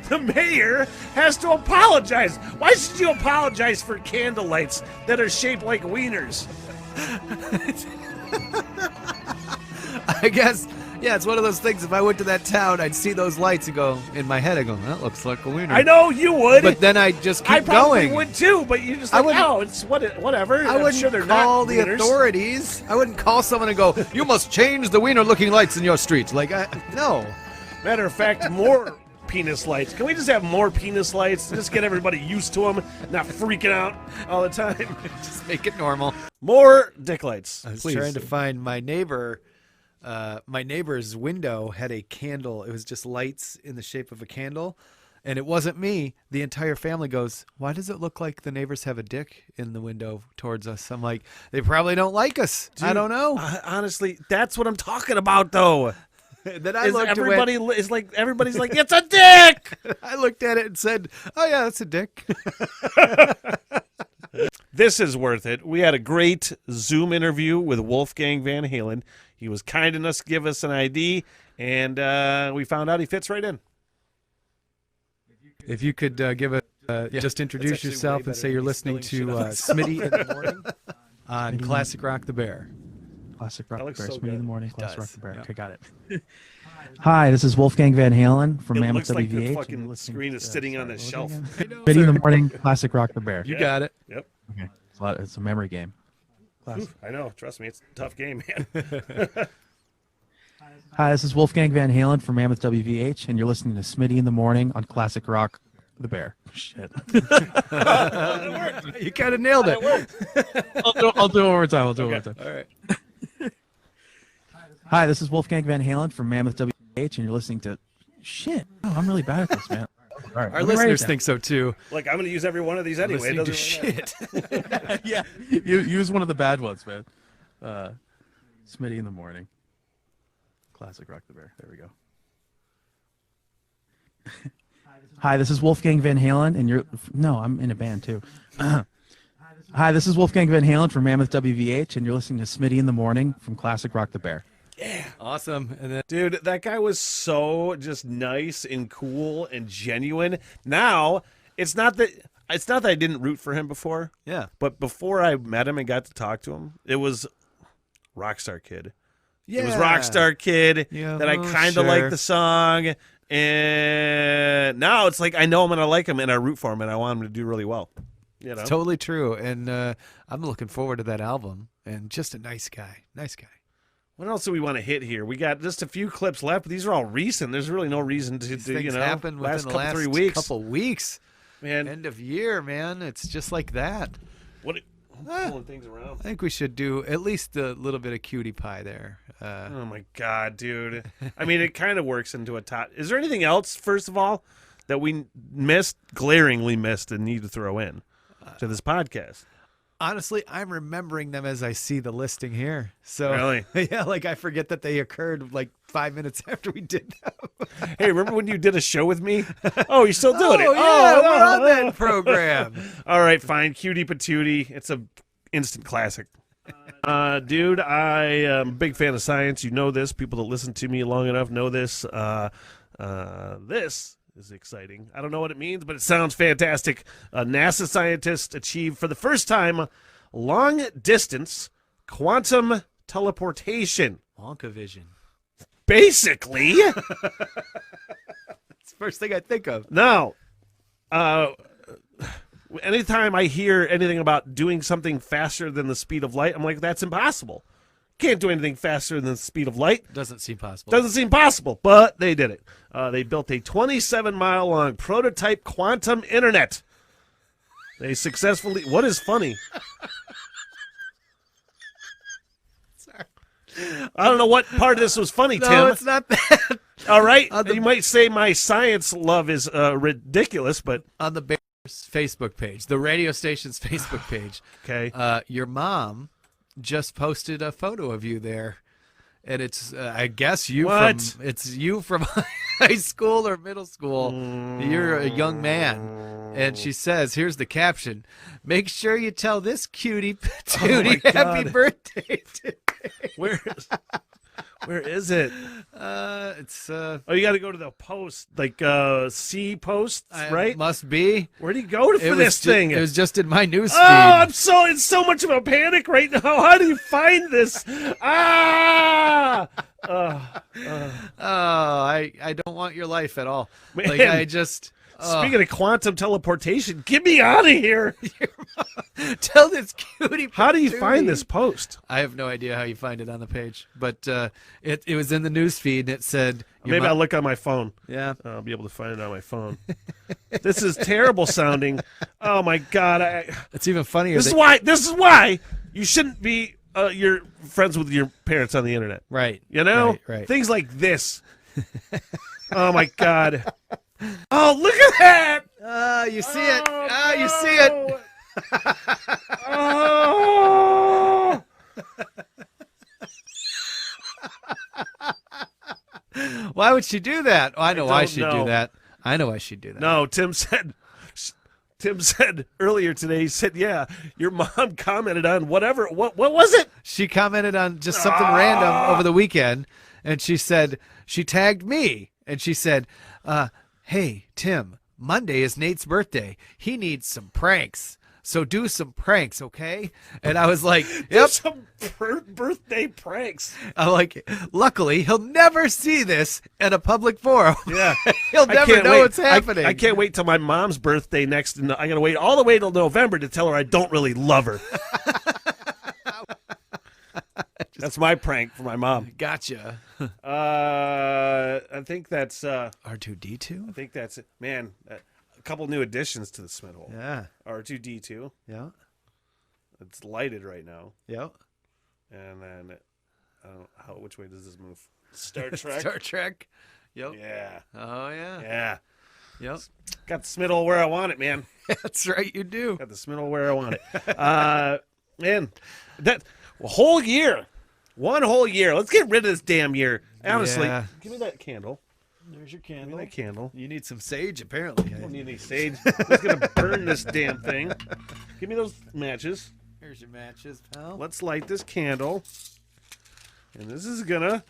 [SPEAKER 2] the mayor has to apologize. Why should you apologize for candle lights that are shaped like wieners?
[SPEAKER 1] I guess, yeah, it's one of those things. If I went to that town, I'd see those lights and go, in my head, I go, that looks like a wiener.
[SPEAKER 2] I know you would.
[SPEAKER 1] But then I'd just keep
[SPEAKER 2] I probably
[SPEAKER 1] going.
[SPEAKER 2] would too, but you just like, oh, it's whatever.
[SPEAKER 1] I wouldn't
[SPEAKER 2] sure they're
[SPEAKER 1] call
[SPEAKER 2] not
[SPEAKER 1] the
[SPEAKER 2] wieners.
[SPEAKER 1] authorities. I wouldn't call someone and go, you must change the wiener-looking lights in your street. Like, no.
[SPEAKER 2] Matter of fact, more penis lights. Can we just have more penis lights? Just get everybody used to them, not freaking out all the time.
[SPEAKER 1] Just make it normal.
[SPEAKER 2] More dick lights.
[SPEAKER 1] I was
[SPEAKER 2] please.
[SPEAKER 1] trying to find my neighbor. My neighbor's window had a candle. It was just lights in the shape of a candle. And it wasn't me. The entire family goes, why does it look like the neighbors have a dick in the window towards us? I'm like, they probably don't like us.
[SPEAKER 2] Dude,
[SPEAKER 1] I don't know.
[SPEAKER 2] Honestly, that's what I'm talking about, though.
[SPEAKER 1] Then I looked
[SPEAKER 2] everybody's like, it's a dick.
[SPEAKER 1] I looked at it and said, oh yeah, that's a dick.
[SPEAKER 2] This is worth it. We had a great Zoom interview with Wolfgang Van Halen. He was kind enough to give us an ID, and we found out he fits right in.
[SPEAKER 1] If you could just introduce yourself and say you're listening to Smitty in the Morning on Classic Rock the Bear.
[SPEAKER 16] Classic Rock the Bear,
[SPEAKER 2] so
[SPEAKER 16] Smitty in the
[SPEAKER 2] good.
[SPEAKER 16] Morning,
[SPEAKER 1] It
[SPEAKER 16] Classic
[SPEAKER 1] does.
[SPEAKER 16] Rock the Bear.
[SPEAKER 1] Yeah.
[SPEAKER 16] Okay, got it. Hi, this is Wolfgang Van Halen from
[SPEAKER 2] It
[SPEAKER 16] Mammoth
[SPEAKER 2] looks like the
[SPEAKER 16] WVH. and
[SPEAKER 2] fucking
[SPEAKER 16] you're listening
[SPEAKER 2] screen is
[SPEAKER 16] to-
[SPEAKER 2] sitting on
[SPEAKER 16] sorry,
[SPEAKER 2] the
[SPEAKER 16] what
[SPEAKER 2] shelf.
[SPEAKER 16] was it again? Smitty in the Morning, Classic Rock the Bear.
[SPEAKER 1] You got it.
[SPEAKER 2] Yep.
[SPEAKER 16] Okay, it's a memory game. Classic.
[SPEAKER 2] I know. Trust me, it's a tough game, man.
[SPEAKER 16] Hi, this is Wolfgang Van Halen from Mammoth WVH, and you're listening to Smitty in the Morning on Classic Rock the Bear. Shit.
[SPEAKER 1] You kind of nailed it.
[SPEAKER 16] I'll do it one more time. I'll do it one more time.
[SPEAKER 1] All right.
[SPEAKER 16] Hi, this is Wolfgang Van Halen from Mammoth WH, and you're listening to shit. Oh, I'm really bad at this, man. All right,
[SPEAKER 1] Our
[SPEAKER 16] let me write it
[SPEAKER 1] listeners
[SPEAKER 16] down.
[SPEAKER 1] think so too.
[SPEAKER 2] Like, I'm going to use every one of these anyway. It
[SPEAKER 1] Listening to
[SPEAKER 2] doesn't really matter.
[SPEAKER 1] shit.
[SPEAKER 16] Yeah, you use one of the bad ones, man. Smitty in the Morning. Classic Rock the Bear. There we go. Hi, this is Wolfgang Van Halen, and you're... No, I'm in a band, too. Hi, this is Wolfgang Van Halen from Mammoth WVH, and you're listening to Smitty in the Morning from Classic Rock the Bear.
[SPEAKER 2] Yeah.
[SPEAKER 1] Awesome. And then,
[SPEAKER 2] Dude, that guy was so just nice and cool and genuine. Now, it's not that I didn't root for him before.
[SPEAKER 1] Yeah.
[SPEAKER 2] But before I met him and got to talk to him, it was Rockstar Kid.
[SPEAKER 1] yeah.
[SPEAKER 2] It was Rockstar Kid
[SPEAKER 1] Yeah,
[SPEAKER 2] that I
[SPEAKER 1] oh,
[SPEAKER 2] kind of
[SPEAKER 1] sure.
[SPEAKER 2] liked the song. And now it's like I know I'm going to like him and I root for him and I want him to do really well. You know?
[SPEAKER 1] It's totally true. And I'm looking forward to that album. And just a nice guy. Nice guy.
[SPEAKER 2] What else do we want to hit here? We got just a few clips left, but these are all recent. There's really no reason to,
[SPEAKER 1] These things
[SPEAKER 2] you know,
[SPEAKER 1] happen within the last
[SPEAKER 2] 3 weeks.
[SPEAKER 1] couple weeks.
[SPEAKER 2] Man,
[SPEAKER 1] End of year, man. It's just like that.
[SPEAKER 2] what? I'm pulling things around.
[SPEAKER 1] I think we should do at least a little bit of cutie pie there.
[SPEAKER 2] Oh my god, dude! I mean, it kind of works into a top. Is there anything else, first of all, that we glaringly missed, and need to throw in to this podcast?
[SPEAKER 1] Honestly, I'm remembering them as I see the listing here. So
[SPEAKER 2] Really?
[SPEAKER 1] yeah, like I forget that they occurred like 5 minutes after we did them.
[SPEAKER 2] Hey, remember when you did a show with me? Oh, you're still doing it?
[SPEAKER 1] Oh, yeah, we're on
[SPEAKER 2] oh.
[SPEAKER 1] that program.
[SPEAKER 2] All right, fine. Cutie patootie. It's a instant classic. Dude, I am a big fan of science. You know this. People that listen to me long enough know this. This is exciting. I don't know what it means, but it sounds fantastic. NASA scientists achieved for the first time long-distance quantum teleportation.
[SPEAKER 1] Wonka vision.
[SPEAKER 2] Basically.
[SPEAKER 1] That's the first thing I think of.
[SPEAKER 2] Now, anytime I hear anything about doing something faster than the speed of light, I'm like, that's impossible. Can't do anything faster than the speed of light.
[SPEAKER 1] Doesn't seem possible.
[SPEAKER 2] Doesn't seem possible, but they did it. They built a 27-mile-long prototype quantum internet. They successfully... What is funny? I don't know what part of this was funny, Tim.
[SPEAKER 1] No, it's not that.
[SPEAKER 2] All right. You might say my science love is ridiculous, but...
[SPEAKER 1] On the Bears Facebook page, the radio station's Facebook page,
[SPEAKER 2] okay,
[SPEAKER 1] your mom just posted a photo of you there. And it's, I guess, you
[SPEAKER 2] What?
[SPEAKER 1] from it's you from high school or middle school. You're a young man. And she says, here's the caption, make sure you tell this cutie patootie happy birthday today.
[SPEAKER 2] Where is it?
[SPEAKER 1] It's
[SPEAKER 2] oh, you got to go to the post, like C posts, right?
[SPEAKER 1] Must be.
[SPEAKER 2] Where do you go for this thing?
[SPEAKER 1] It was just in my news feed.
[SPEAKER 2] Oh, I'm so in so much of a panic right now. How do you find this? Ah!
[SPEAKER 1] I don't want your life at all.
[SPEAKER 2] Man,
[SPEAKER 1] Like I just.
[SPEAKER 2] Speaking of quantum teleportation, get me out of here.
[SPEAKER 1] Tell this cutie.
[SPEAKER 2] How do you
[SPEAKER 1] patootie.
[SPEAKER 2] find this post?
[SPEAKER 1] I have no idea how you find it on the page, but it was in the news feed and it said.
[SPEAKER 2] Maybe I'll look on my phone.
[SPEAKER 1] Yeah.
[SPEAKER 2] I'll be able to find it on my phone. This is terrible sounding. Oh my God.
[SPEAKER 1] It's even funnier.
[SPEAKER 2] This is why you shouldn't be you're friends with your parents on the internet.
[SPEAKER 1] Right.
[SPEAKER 2] You know?
[SPEAKER 1] Right.
[SPEAKER 2] Things like this. Oh my God. Oh, look at that!
[SPEAKER 1] You see it. You see it.
[SPEAKER 2] Oh!
[SPEAKER 1] Why would she do that? Oh, I know why she'd
[SPEAKER 2] know.
[SPEAKER 1] do that. I know why she'd do that.
[SPEAKER 2] No, Tim said earlier today, he said, yeah, your mom commented on whatever. What was it?
[SPEAKER 1] She commented on just something random over the weekend, and she said, she tagged me, and she said, hey, Tim, Monday is Nate's birthday. He needs some pranks. So do some pranks, okay? And I was like, yep.
[SPEAKER 2] Some birthday pranks.
[SPEAKER 1] I'm like, luckily, he'll never see this in a public forum.
[SPEAKER 2] Yeah.
[SPEAKER 1] He'll never know what's happening.
[SPEAKER 2] I can't wait till my mom's birthday next. And I got to wait all the way till November to tell her I don't really love her. That's my prank for my mom.
[SPEAKER 1] Gotcha.
[SPEAKER 2] I think that's
[SPEAKER 1] R2D2.
[SPEAKER 2] I think that's it. Man, a couple new additions to the Smith hole.
[SPEAKER 1] Yeah.
[SPEAKER 2] R2D2.
[SPEAKER 1] Yeah.
[SPEAKER 2] It's lighted right now.
[SPEAKER 1] Yep.
[SPEAKER 2] And then, I don't know, which way does this move? Star Trek.
[SPEAKER 1] Star Trek. Yep.
[SPEAKER 2] Yeah.
[SPEAKER 1] Oh, yeah.
[SPEAKER 2] Yeah.
[SPEAKER 1] Yep.
[SPEAKER 2] Got the Smith hole where I want it, man.
[SPEAKER 1] That's right, you do.
[SPEAKER 2] Got the Smith hole where I want it. Man, that whole year. One whole year. Let's get rid of this damn year. Honestly, give me that candle.
[SPEAKER 1] There's your candle.
[SPEAKER 2] Give me that candle.
[SPEAKER 1] You need some sage, apparently.
[SPEAKER 2] I don't need any sage. I'm just going to burn this damn thing. Give me those matches.
[SPEAKER 1] Here's your matches, pal.
[SPEAKER 2] Let's light this candle. And this is going to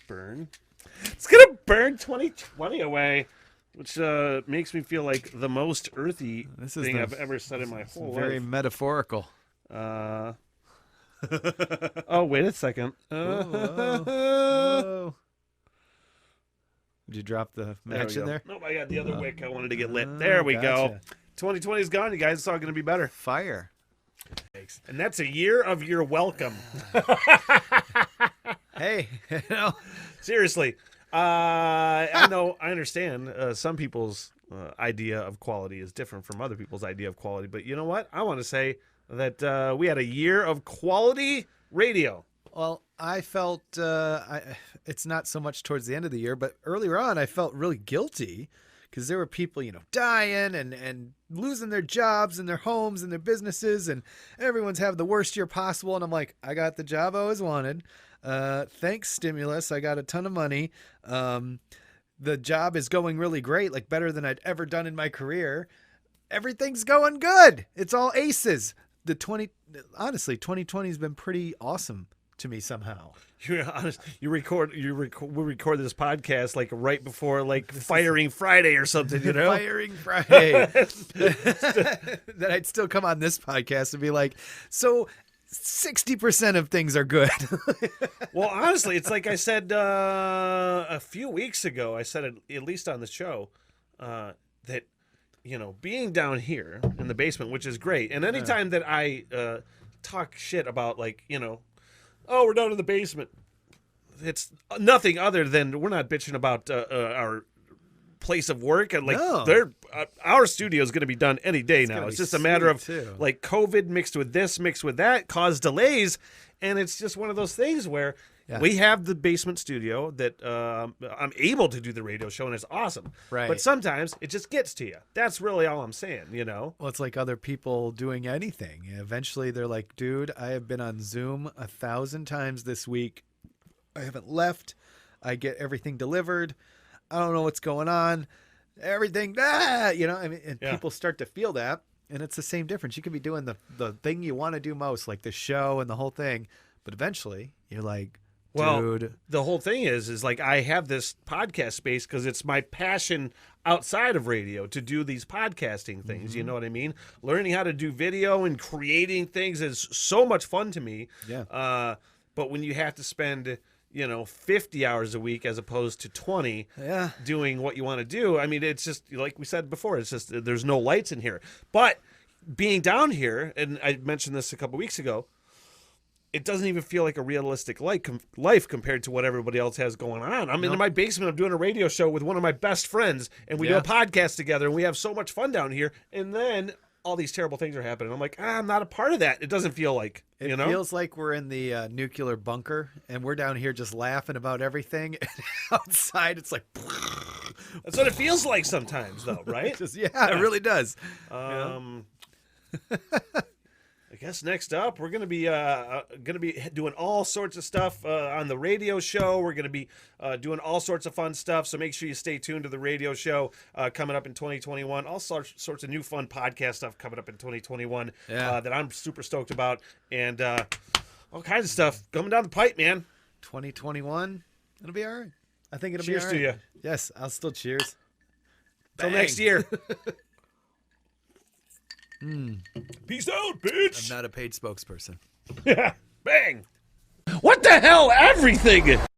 [SPEAKER 2] burn. It's going to burn 2020 away, which makes me feel like the most earthy thing I've ever said in my whole life.
[SPEAKER 1] Very metaphorical.
[SPEAKER 2] Oh, wait a second.
[SPEAKER 1] Whoa. Did you drop the match in there?
[SPEAKER 2] Nope, I got the other wick I wanted to get lit. There we go. 2020 is gone, you guys. It's all going to be better.
[SPEAKER 1] Fire.
[SPEAKER 2] And that's a year of your welcome.
[SPEAKER 1] Hey, you know.
[SPEAKER 2] Seriously. I know, I understand some people's idea of quality is different from other people's idea of quality. But you know what? I want to say that we had a year of quality radio.
[SPEAKER 1] Well, I felt it's not so much towards the end of the year, but earlier on, I felt really guilty because there were people, dying and losing their jobs and their homes and their businesses, and everyone's having the worst year possible. And I'm like, I got the job I always wanted. Thanks, stimulus. I got a ton of money. The job is going really great, like better than I'd ever done in my career. Everything's going good. It's all aces. honestly, 2020 has been pretty awesome to me somehow.
[SPEAKER 2] You're honest. We record this podcast like right before like Firing Friday or something, you know?
[SPEAKER 1] Firing Friday. That I'd still come on this podcast and be like, so 60% of things are good.
[SPEAKER 2] Well, honestly, it's like I said a few weeks ago. I said it at least on the show that being down here in the basement, which is great, and anytime that I talk shit about oh, we're down in the basement, it's nothing other than we're not bitching about our place of work, and our studio is going to be done any day now. It's just a matter of like COVID mixed with this, mixed with that, caused delays, and it's just one of those things where we have the basement studio that I'm able to do the radio show, and it's awesome.
[SPEAKER 1] Right.
[SPEAKER 2] But sometimes it just gets to you. That's really all I'm saying,
[SPEAKER 1] Well, it's like other people doing anything. Eventually, they're like, dude, I have been on Zoom 1,000 times this week. I haven't left. I get everything delivered. I don't know what's going on. Everything, people start to feel that, and it's the same difference. You can be doing the thing you want to do most, like the show and the whole thing, but eventually you're like, dude.
[SPEAKER 2] The whole thing is like I have this podcast space because it's my passion outside of radio to do these podcasting things. You know what I mean? Learning how to do video and creating things is so much fun to me.
[SPEAKER 1] Yeah.
[SPEAKER 2] But when you have to spend 50 hours a week as opposed to 20 doing what you want to do, I mean, it's just like we said before, it's just there's no lights in here. But being down here, and I mentioned this a couple weeks ago, it doesn't even feel like a realistic life compared to what everybody else has going on. I'm in my basement. I'm doing a radio show with one of my best friends, and we do a podcast together, and we have so much fun down here. And then all these terrible things are happening. I'm like, I'm not a part of that. It doesn't feel like,
[SPEAKER 1] It feels like we're in the nuclear bunker, and we're down here just laughing about everything. And outside, it's like...
[SPEAKER 2] That's what it feels like sometimes, though, right?
[SPEAKER 1] It really does.
[SPEAKER 2] I guess next up we're gonna be doing all sorts of stuff on the radio show. We're gonna be doing all sorts of fun stuff. So make sure you stay tuned to the radio show coming up in 2021. All sorts of new fun podcast stuff coming up in 2021 that I'm super stoked about, and all kinds of stuff coming down the pipe, man.
[SPEAKER 1] 2021, it'll be all right. I think it'll
[SPEAKER 2] cheers
[SPEAKER 1] be all right.
[SPEAKER 2] to you.
[SPEAKER 1] Yes, I'll still cheers.
[SPEAKER 2] Till next year. Peace out, bitch.
[SPEAKER 1] I'm not a paid spokesperson.
[SPEAKER 2] Bang.
[SPEAKER 11] What the hell? Everything!